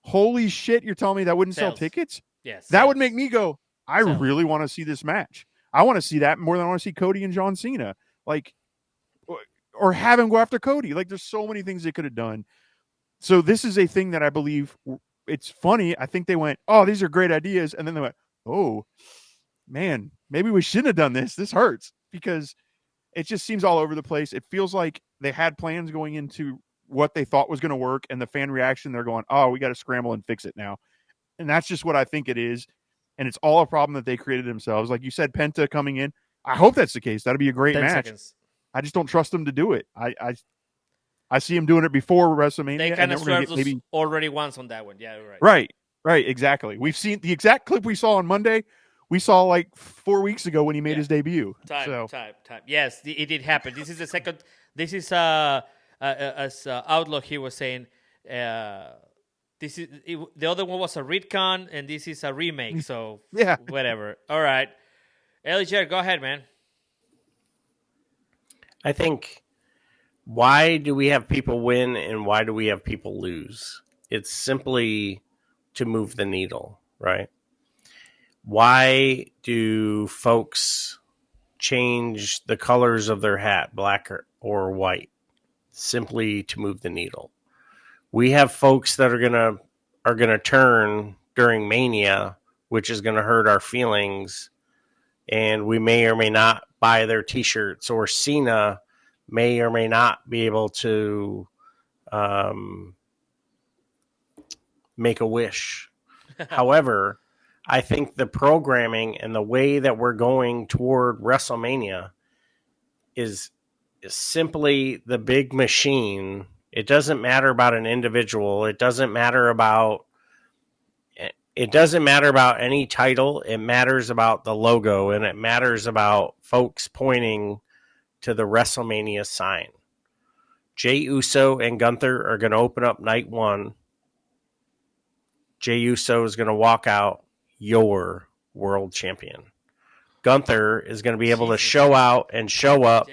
holy shit, you're telling me that wouldn't sell tickets? Yes. That would make me go, I really want to see this match. I want to see that more than I want to see Cody and John Cena. Like, or have him go after Cody. Like, there's so many things they could have done. So this is a thing that I believe, it's funny. I think they went, oh, these are great ideas. And then they went, oh, man, maybe we shouldn't have done this. This hurts because it just seems all over the place. It feels like they had plans going into what they thought was going to work, and the fan reaction, they're going, oh, we got to scramble and fix it now. And that's just what I think it is. And it's all a problem that they created themselves. Like you said, Penta coming in. I hope that's the case. That'd be a great match. Seconds. I just don't trust them to do it. I see him doing it before WrestleMania. They kind of swerved us already once on that one. Yeah, right. Right, exactly. We've seen the exact clip we saw on Monday. We saw like 4 weeks ago when he made his debut. Time. Yes, it did happen. This is the second. This is as Outlaw he was saying. This is the other one was a retcon, and this is a remake. So yeah, whatever. All right, Elijah, go ahead, man. I think, why do we have people win and why do we have people lose? It's simply to move the needle, right? Why do folks change the colors of their hat, black or white, simply to move the needle? We have folks that are gonna turn during Mania, which is gonna hurt our feelings, and we may or may not buy their T-shirts, or Cena may or may not be able to make a wish. However, I think the programming and the way that we're going toward WrestleMania is simply the big machine. It doesn't matter about an individual. It doesn't matter about any title. It matters about the logo, and it matters about folks pointing to the WrestleMania sign. Jey Uso and Gunther are going to open up night one. Jey Uso is going to walk out your world champion. Gunther is going to be able to show out and show up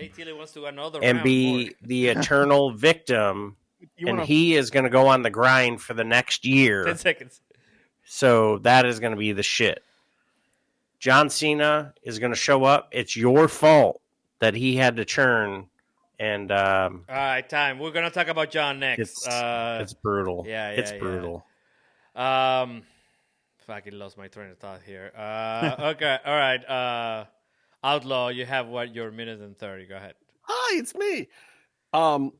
and be the eternal victim, and he is going to go on the grind for the next year. 10 seconds. So that is going to be the shit. John Cena is going to show up. It's your fault that he had to churn. And all right, time. We're going to talk about John next. It's brutal. Yeah, it's brutal. Fucking lost my train of thought here. Okay, all right. Outlaw, you have your minute and 30. Go ahead. Hi, it's me. Paul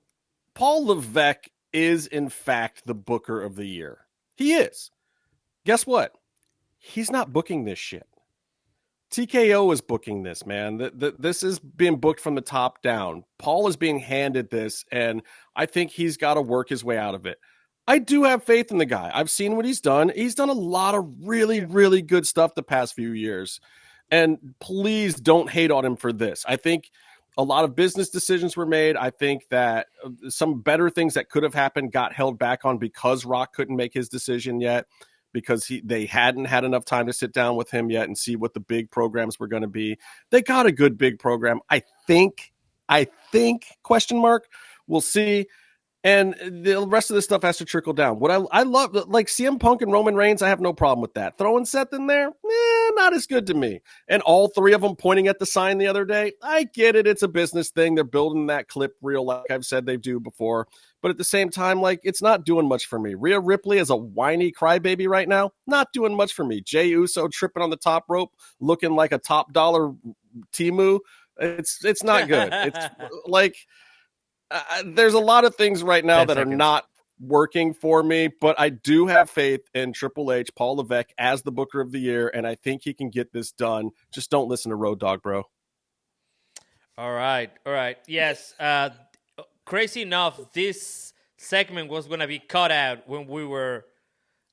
Levesque is in fact the booker of the year. He is. Guess what? He's not booking this shit. TKO is booking this, man. This is being booked from the top down. Paul is being handed this, and I think he's got to work his way out of it. I do have faith in the guy. I've seen what he's done. He's done a lot of really, really good stuff the past few years. And please don't hate on him for this. I think a lot of business decisions were made. I think that some better things that could have happened got held back on because Rock couldn't make his decision yet, because they hadn't had enough time to sit down with him yet and see what the big programs were going to be. They got a good big program. I think, question mark, we'll see. And the rest of this stuff has to trickle down. What I love, like CM Punk and Roman Reigns, I have no problem with that. Throwing Seth in there, not as good to me. And all three of them pointing at the sign the other day, I get it. It's a business thing. They're building that clip reel like I've said they do before. But at the same time, like, it's not doing much for me. Rhea Ripley is a whiny crybaby right now. Not doing much for me. Jey Uso tripping on the top rope, looking like a top dollar Timu. It's not good. It's like... there's a lot of things right now that are not working for me, but I do have faith in Triple H, Paul Levesque, as the booker of the year, and I think he can get this done. Just don't listen to Road Dogg, bro. All right. Yes. Crazy enough, this segment was going to be cut out when we were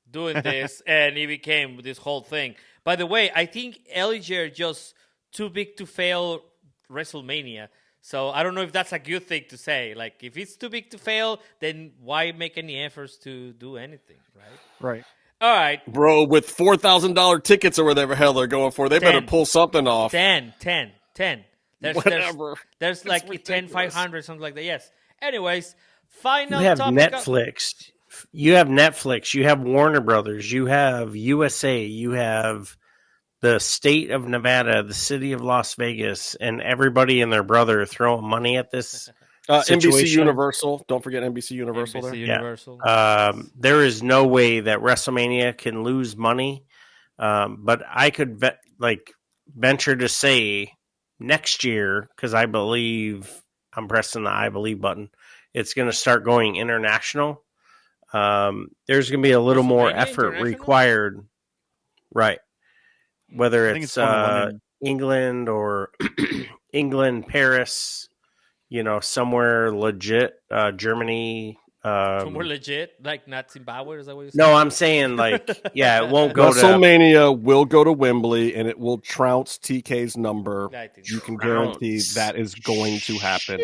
doing this, and it became this whole thing. By the way, I think Eliger just too big to fail WrestleMania. So I don't know if that's a good thing to say. Like, if it's too big to fail, then why make any efforts to do anything, right? Right. All right. Bro, with $4,000 tickets or whatever hell they're going for, they better pull something off. 10. Whatever. There's like 10, 500, something like that. Yes. Anyways, final You have topic. Netflix. You have Netflix. You have Warner Brothers. You have USA. You have the state of Nevada, the city of Las Vegas, and everybody and their brother throwing money at this NBC Universal. Don't forget NBC Universal. NBC Universal. Yeah. There is no way that WrestleMania can lose money. But I could venture to say next year, because I believe I'm pressing the I believe button, it's going to start going international. There's going to be a little more effort required. Right. Whether it's England or England, Paris, somewhere legit, Germany. Somewhere legit, like not Zimbabwe, is that what you're saying? No, I'm saying it won't go WrestleMania will go to Wembley and it will trounce TK's number. You can guarantee that is going to happen.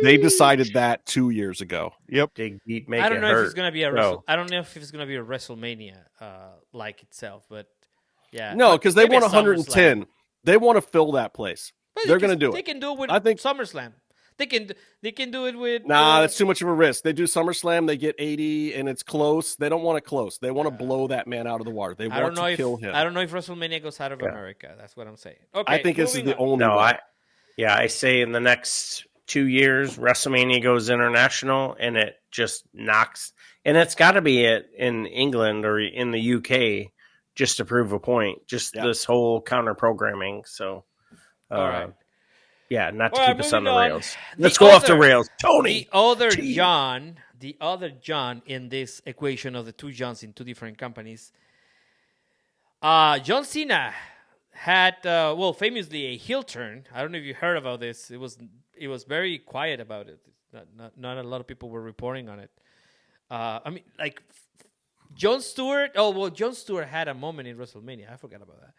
They decided that 2 years ago. Yep. I don't know if it's going to be I don't know if it's going to be a WrestleMania like itself, but yeah. No, because they want 110. They want to fill that place. But they're going to do it. They can do it with SummerSlam. They can do it with... Nah, that's too much of a risk. They do SummerSlam, they get 80, and it's close. They don't want it close. They want to blow that man out of the water. They want to kill him. I don't know if WrestleMania goes out of America. That's what I'm saying. Okay, I think this is the only way. I say in the next 2 years, WrestleMania goes international, and it just knocks... And it's got to be it in England or in the UK just to prove a point. Just this whole counter-programming. So, all right. Yeah, not to keep us on the rails. Let's go off the rails. Tony! The other John in this equation of the two Johns in two different companies, John Cena had, famously a heel turn. I don't know if you heard about this. It was very quiet about it. Not a lot of people were reporting on it. Jon Stewart. Jon Stewart had a moment in WrestleMania. I forgot about that.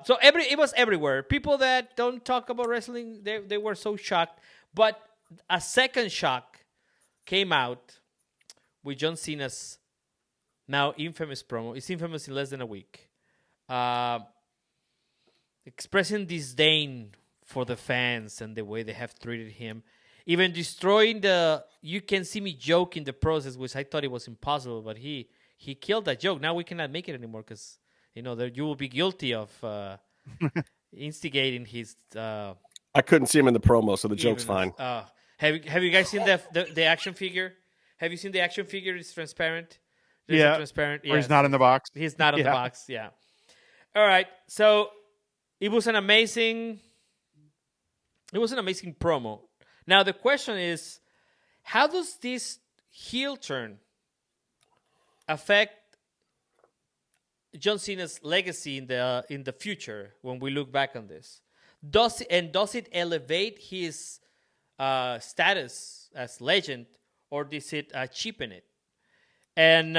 So it was everywhere. People that don't talk about wrestling, they were so shocked. But a second shock came out with John Cena's now infamous promo. It's infamous in less than a week. Expressing disdain for the fans and the way they have treated him. Even destroying the "you can see me" joke in the process, which I thought it was impossible, but he he killed that joke. Now we cannot make it anymore because that you will be guilty of instigating his. I couldn't see him in the promo, so the joke's fine. Have you guys seen the action figure? Have you seen the action figure? It's transparent. Transparent. Or he's not in the box. He's not in the box. Yeah. All right. So it was an amazing promo. Now the question is, how does this heel turn affect John Cena's legacy in the future when we look back on this? Does it elevate his status as legend, or does it cheapen it? And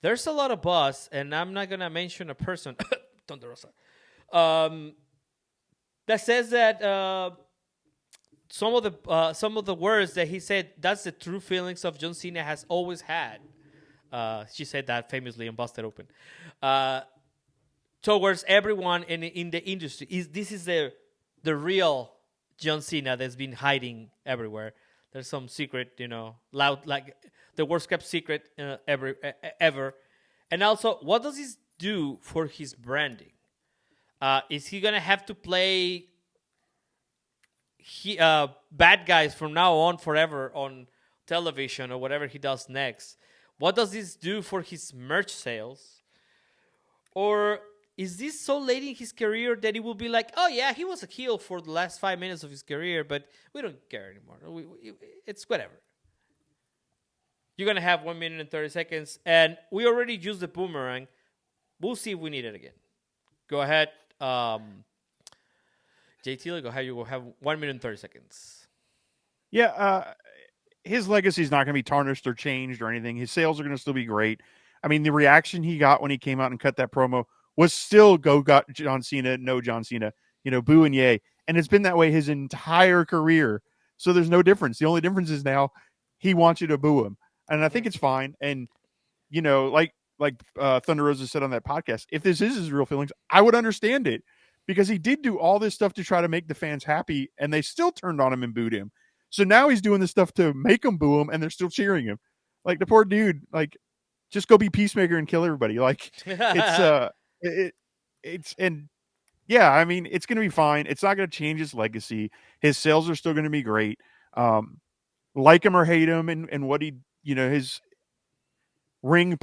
there's a lot of buzz, and I'm not gonna mention a person, Thunder Rosa, that says that some of the words that he said, that's the true feelings of John Cena has always had. She said that famously in Busted Open. Towards everyone in the industry. This is the real John Cena that's been hiding everywhere. There's some secret, loud, like the worst kept secret ever. And also, what does this do for his branding? Is he going to have to play bad guys from now on forever on television or whatever he does next? What does this do for his merch sales? Or is this so late in his career that it will be like, oh yeah, he was a heel for the last 5 minutes of his career, but we don't care anymore. It's whatever. You're going to have 1 minute and 30 seconds, and we already used the boomerang. We'll see if we need it again. Go ahead. JT, go ahead. You will have 1 minute and 30 seconds. Yeah, his legacy is not going to be tarnished or changed or anything. His sales are going to still be great. I mean, the reaction he got when he came out and cut that promo was still got John Cena, no John Cena, boo and yay. And it's been that way his entire career. So there's no difference. The only difference is now he wants you to boo him. And I think it's fine. And, like Thunder Rosa said on that podcast, if this is his real feelings, I would understand it, because he did do all this stuff to try to make the fans happy, and they still turned on him and booed him. So now he's doing this stuff to make them boo him, and they're still cheering him. Like, the poor dude, like, just go be Peacemaker and kill everybody. Like, it's and yeah, I mean, it's going to be fine. It's not going to change his legacy. His sales are still going to be great. Like him or hate him, and what he, his ring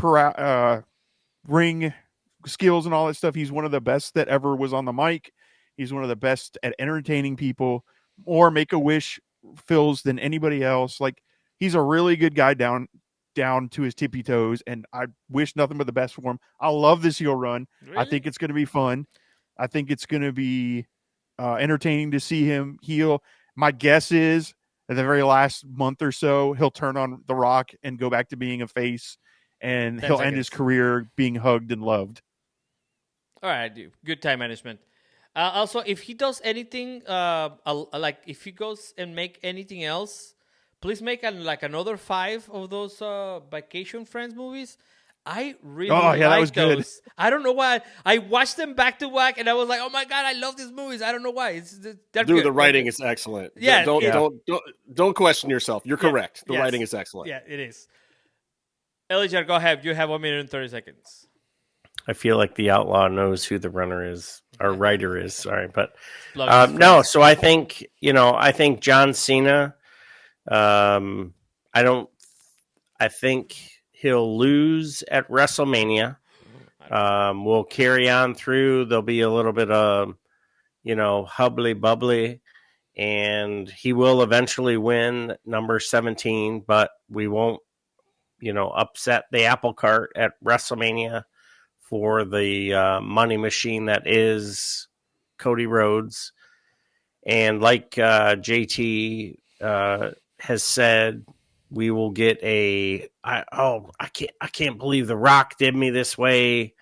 skills and all that stuff. He's one of the best that ever was on the mic. He's one of the best at entertaining people, more Make-A-Wish fills than anybody else. Like, he's a really good guy down to his tippy toes, and I wish nothing but the best for him. I love this heel run. Really? I think it's going to be fun. I think it's going to be entertaining to see him heel. My guess is at the very last month or so, he'll turn on The Rock and go back to being a face, and he'll end his career being hugged and loved. All right, dude. Good time management. Also, if he does anything, like if he goes and make anything else, please make another 5 of those Vacation Friends movies. I really like that was those. Good. I don't know why. I watched them back to back, and I was like, "Oh my god, I love these movies." I don't know why. The writing is excellent. Yeah, don't question yourself. You're correct. The writing is excellent. Yeah, it is. Elijah, go ahead. You have 1 minute and 30 seconds. I feel like the outlaw knows who the runner is, or writer is. Sorry, but no. So I think John Cena. I think he'll lose at WrestleMania. We'll carry on through. There'll be a little bit of, hubbly bubbly, and he will eventually win number 17, but we won't, upset the apple cart at WrestleMania for the money machine that is Cody Rhodes. And like JT has said, we will get I can't believe The Rock did me this way.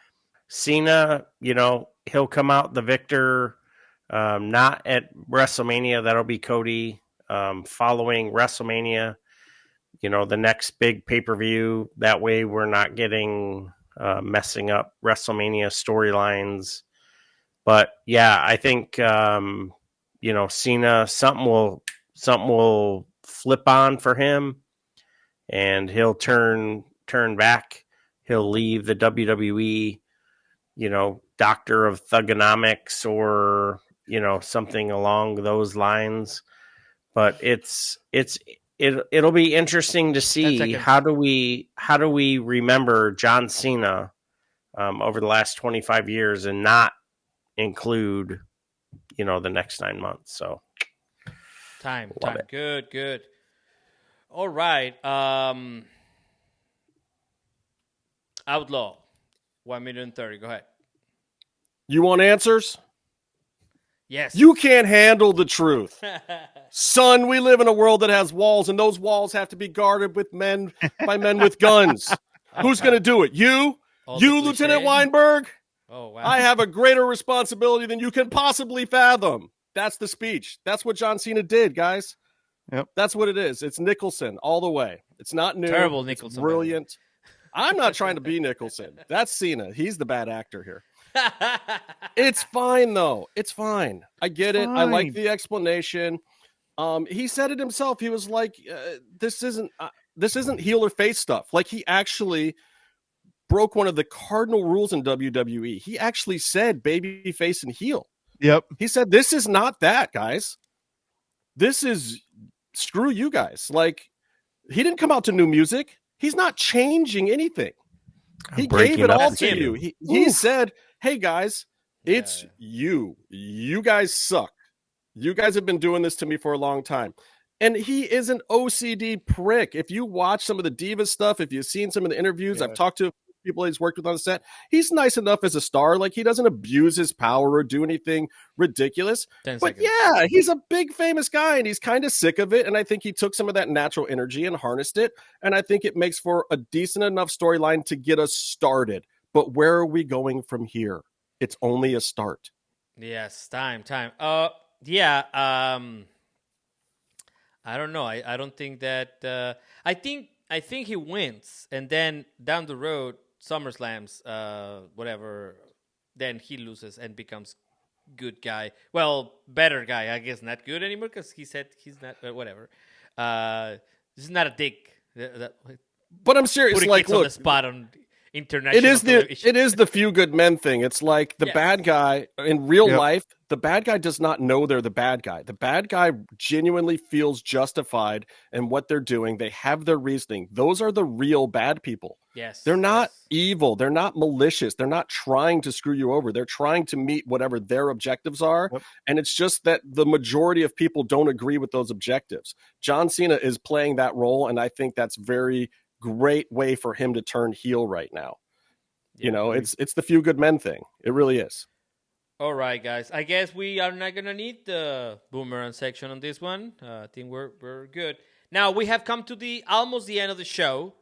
Cena, he'll come out the victor, not at WrestleMania. That'll be Cody. Following WrestleMania, the next big pay-per-view. That way we're not getting messing up WrestleMania storylines. But yeah, I think Cena, something will flip on for him, and he'll turn back he'll leave the WWE, doctor of thugonomics or, something along those lines. But it'll be interesting to see how do we remember John Cena over the last 25 years and not include, the next 9 months. So time. Good. All right. Outlaw, 1 minute and 30. Go ahead. You want answers? Yes. You can't handle the truth. Son, we live in a world that has walls, and those walls have to be guarded by men with guns. Who's going to do it? You? Lieutenant Weinberg? Oh, wow. I have a greater responsibility than you can possibly fathom. That's the speech. That's what John Cena did, guys. Yep. That's what it is. It's Nicholson all the way. It's not new. Terrible Nicholson. It's brilliant. I'm not trying to be Nicholson. That's Cena. He's the bad actor here. It's fine, though. It's fine. I get it. I like the explanation. He said it himself. He was like, this isn't heel or face stuff. Like, he actually broke one of the cardinal rules in WWE. He actually said baby, face, and heel. Yep. He said, this is not that, guys. This is screw you guys. Like, he didn't come out to new music. He's not changing anything. He gave it all to you. He said, hey, guys, it's you. You guys suck. You guys have been doing this to me for a long time. And he is an OCD prick. If you watch some of the Divas stuff, if you've seen some of the interviews, I've talked to people he's worked with on the set, he's nice enough as a star. Like, he doesn't abuse his power or do anything ridiculous. But yeah, he's a big famous guy, and he's kind of sick of it. And I think he took some of that natural energy and harnessed it. And I think it makes for a decent enough storyline to get us started. But where are we going from here? It's only a start. Yes, time. I don't know. I don't think that. I think he wins, and then down the road, SummerSlams, whatever, then he loses and becomes good guy. Well, better guy, I guess. Not good anymore because he said he's not. Whatever. This is not a dick. But I'm serious. Like, look, on the spot on international television. It is the few good men thing. It's like the bad guy in real life. The bad guy does not know they're the bad guy. The bad guy genuinely feels justified in what they're doing. They have their reasoning. Those are the real bad people. Yes. They're not evil. They're not malicious. They're not trying to screw you over. They're trying to meet whatever their objectives are. Yep. And it's just that the majority of people don't agree with those objectives. John Cena is playing that role, and I think that's very great way for him to turn heel right now. Yeah, it's the few good men thing. It really is. All right, guys. I guess we are not gonna need the boomerang section on this one. I think we're good. Now we have come to almost the end of the show.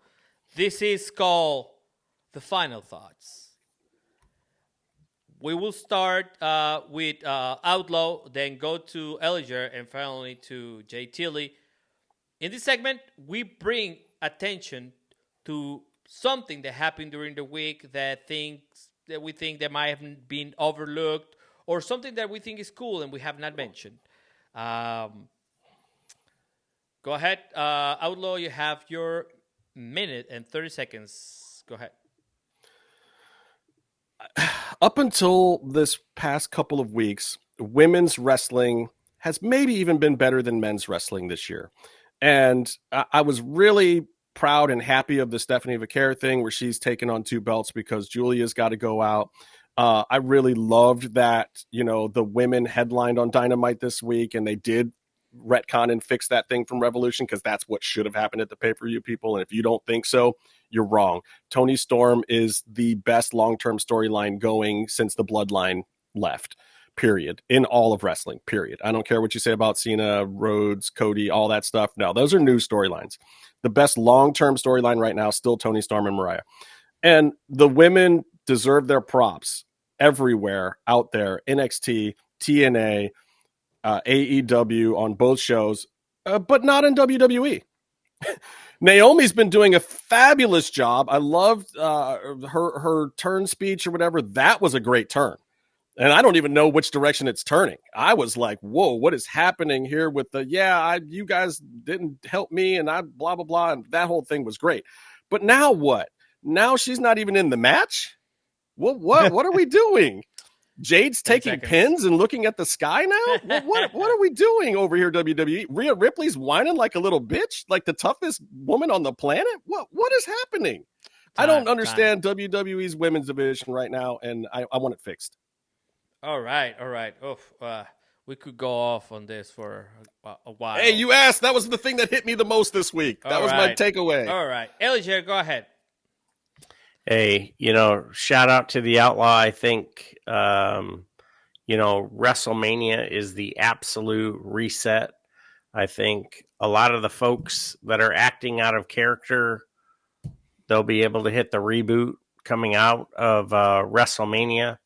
This is called the final thoughts. We will start with Outlaw, then go to Elijah, and finally to Jay Tilly. In this segment, we bring attention to something that happened during the week that we think that might have been overlooked, or something that we think is cool and we have not mentioned. Go ahead, Outlaw. You have your minute and 30 seconds. Go ahead. Up until this past couple of weeks, women's wrestling has maybe even been better than men's wrestling this year. And I was really proud and happy of the Stephanie Vaquer thing where she's taken on 2 belts because Julia's got to go out. I really loved that, the women headlined on Dynamite this week, and they did retcon and fix that thing from Revolution, because that's what should have happened at the pay-per-view, people. And if you don't think so, you're wrong. Toni Storm is the best long-term storyline going since the Bloodline left, period, in all of wrestling, period. I don't care what you say about Cena, Rhodes, Cody, all that stuff. No, those are new storylines. The best long-term storyline right now, still Toni Storm and Mariah. And the women deserve their props everywhere out there. NXT, TNA, AEW on both shows, but not in WWE. Naomi's been doing a fabulous job. I loved her turn speech or whatever. That was a great turn. And I don't even know which direction it's turning. I was like, whoa, what is happening here with you guys didn't help me and I blah, blah, blah. And that whole thing was great. But now what? Now she's not even in the match. What are we doing? Jade's taking pins and looking at the sky now? What are we doing over here, WWE? Rhea Ripley's whining like a little bitch, like the toughest woman on the planet? What is happening? I don't understand WWE's women's division right now, and I want it fixed. All right. We could go off on this for a while. Hey, you asked. That was the thing that hit me the most this week. That was my takeaway. All right. Elijah, go ahead. Hey, shout out to the Outlaw. I think, WrestleMania is the absolute reset. I think a lot of the folks that are acting out of character, they'll be able to hit the reboot coming out of WrestleMania.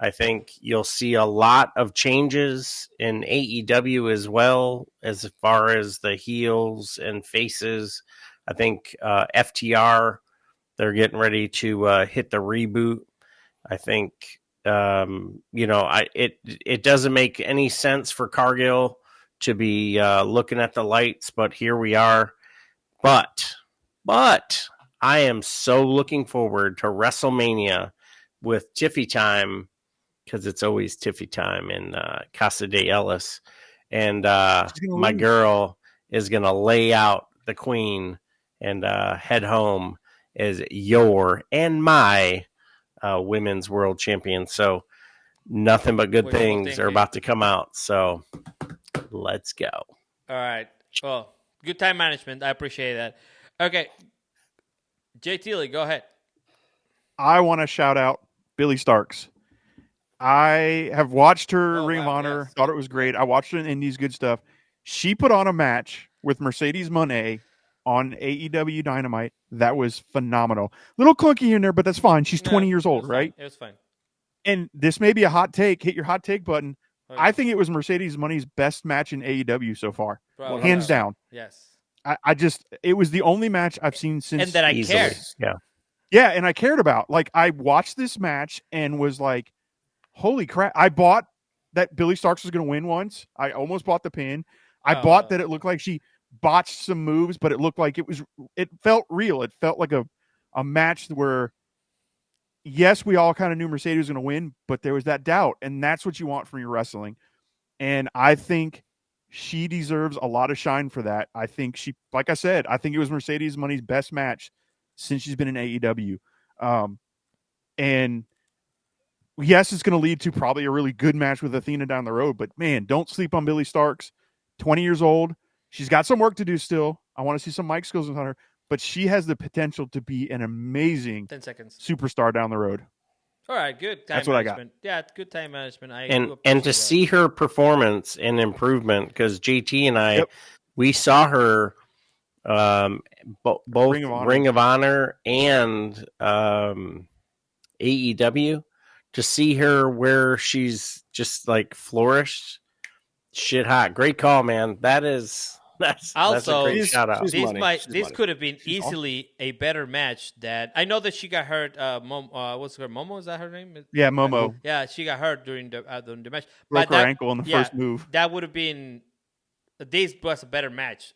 I think you'll see a lot of changes in AEW as well, as far as the heels and faces. I think FTR, they're getting ready to hit the reboot. I think, it doesn't make any sense for Cargill to be looking at the lights, but here we are. But I am so looking forward to WrestleMania with Tiffy time, because it's always Tiffy time in Casa de Ellis. And my girl is going to lay out the queen and head home as your and my women's world champion. So nothing but good things are about to come out. So let's go. All right. Well, good time management. I appreciate that. Okay. JT, go ahead. I want to shout out Billy Starks. I have watched her Ring of Honor, thought it was great. I watched her in Indies, good stuff. She put on a match with Mercedes Moné on AEW Dynamite. That was phenomenal. Little clunky in there, but that's fine. She's 20 years old, right? It was fine. And this may be a hot take. Hit your hot take button. Okay. I think it was Mercedes Moné's best match in AEW so far. Hands down. Yes. It was the only match I've seen since. And that I cared. Yeah. Yeah, and I cared about. Like, I watched this match and was like, holy crap. I bought that Billy Starks was going to win once. I almost bought the pin. I bought that it looked like she botched some moves, but it looked like it felt real. It felt like a match where, yes, we all kind of knew Mercedes was going to win, but there was that doubt, and that's what you want from your wrestling. And I think she deserves a lot of shine for that. I think she, like I said, I think it was Mercedes Moné's best match since she's been in AEW. And yes, it's going to lead to probably a really good match with Athena down the road, but man, don't sleep on Billy Starks. 20 years old. She's got some work to do still. I want to see some mic skills on her, but she has the potential to be an amazing 10 seconds superstar down the road. All right, good. That's what management. I got. Yeah, good time management. And to see her performance and improvement, because JT and I, we saw her both Ring of Honor and AEW. To see her where she's just like flourished, shit hot. Great call, man. That's a great shout out. This could have been easily a better match. That I know that she got hurt. What's her Momo? Is that her name? Yeah, Momo. Yeah, she got hurt during the match. Broke her ankle in the first move. That would have been. This was a better match.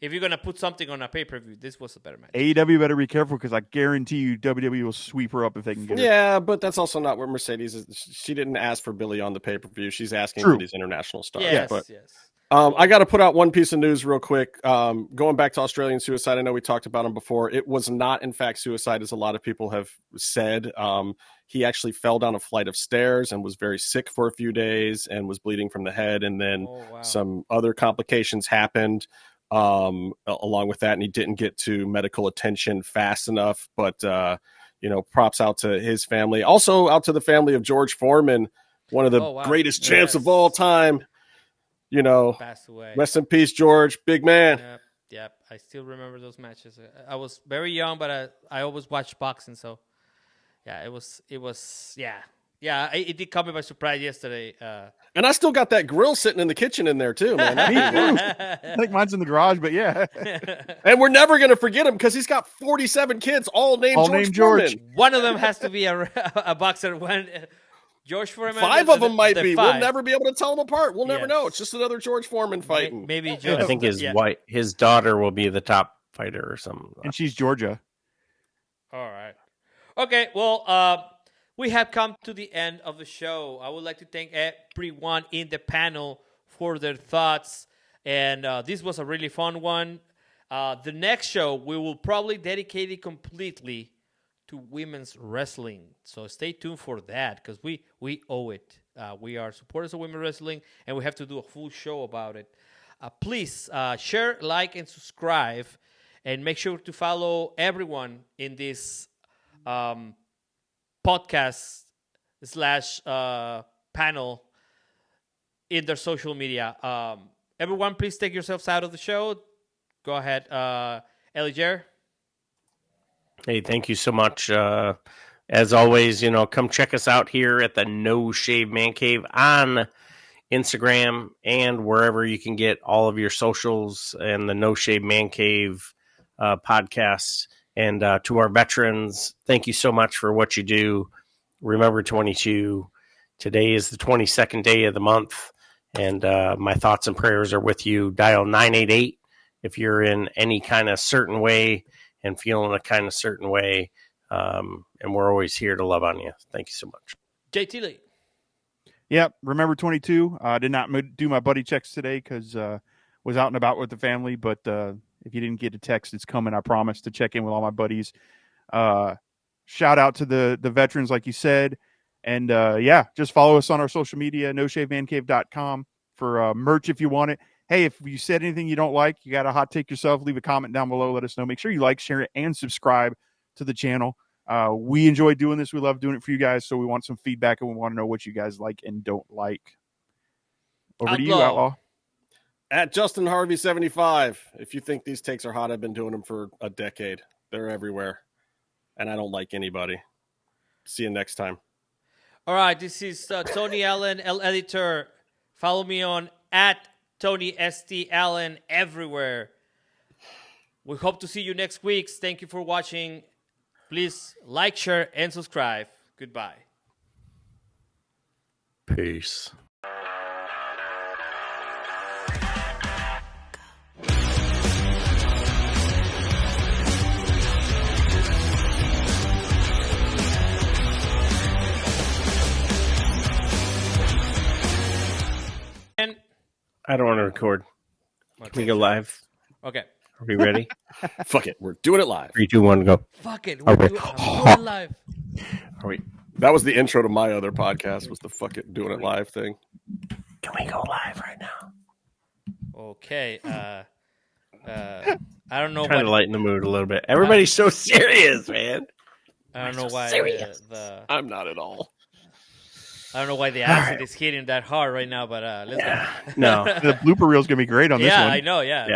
If you're gonna put something on a pay-per-view, this was a better match. AEW better be careful, because I guarantee you WWE will sweep her up if they can get her. Yeah, but that's also not where Mercedes is. She didn't ask for Billy on the pay-per-view. She's asking for these international stars. Yes. I got to put out one piece of news real quick. Going back to Australian suicide, I know we talked about him before. It was not, in fact, suicide, as a lot of people have said. He actually fell down a flight of stairs and was very sick for a few days and was bleeding from the head. And then some other complications happened along with that. And he didn't get to medical attention fast enough. But, props out to his family. Also out to the family of George Foreman, one of the greatest champs of all time. Passed away. Rest in peace, George. Big man. Yep. I still remember those matches. I was very young, but I always watched boxing, so yeah, it was it did come by surprise yesterday. And I still got that grill sitting in the kitchen in there too, man. I think mine's in the garage, but yeah. And we're never gonna forget him, because he's got 47 kids, all named George. One of them has to be a boxer. One. George Foreman. 5 of them might be. 5. We'll never be able to tell them apart. We'll never know. It's just another George Foreman fighting. Maybe George. I think his daughter will be the top fighter or something. And she's Georgia. All right. Okay, well, we have come to the end of the show. I would like to thank everyone in the panel for their thoughts. And this was a really fun one. The next show, we will probably dedicate it completely to women's wrestling. So stay tuned for that because we owe it. We are supporters of women's wrestling, and we have to do a full show about it. Please share, like, and subscribe. And make sure to follow everyone in this podcast / panel in their social media. Everyone, please take yourselves out of the show. Go ahead, Elijah. Hey, thank you so much. As always, come check us out here at the No Shave Man Cave on Instagram and wherever you can get all of your socials and the No Shave Man Cave podcasts. And to our veterans, thank you so much for what you do. Remember 22. Today is the 22nd day of the month, and my thoughts and prayers are with you. Dial 988 if you're in any kind of certain way and feeling a kind of certain way. And we're always here to love on you. Thank you so much. JT Lee. Yep. Remember 22. I did not do my buddy checks today because was out and about with the family. But if you didn't get a text, it's coming. I promise to check in with all my buddies. Shout out to the veterans, like you said. And just follow us on our social media, NoShaveManCave.com for merch if you want it. Hey, if you said anything you don't like, you got a hot take yourself, leave a comment down below. Let us know. Make sure you like, share it, and subscribe to the channel. We enjoy doing this. We love doing it for you guys. So we want some feedback and we want to know what you guys like and don't like. Over to you, Outlaw. At Justin Harvey 75. If you think these takes are hot, I've been doing them for a decade. They're everywhere. And I don't like anybody. See you next time. All right. This is Tony Allen, El Editor. Follow me on at Tony St. Allen everywhere. We hope to see you next week. Thank you for watching. Please like, share, and subscribe. Goodbye. Peace. And I don't want to record. okay. Can we go live? Okay. Are we ready? Fuck it. We're doing it live. 3, 2, 1, go. Fuck it. Are we? We're doing it live. Are we? That was the intro to my other podcast, was the fuck it, doing it live thing. Can we go live right now? Okay. I don't know. Trying to lighten the mood a little bit. Everybody's so serious, man. I don't know why. I'm not at all. I don't know why the acid is hitting that hard right now, but let's go. No. The blooper reel is going to be great on this one. Yeah, I know. Yeah.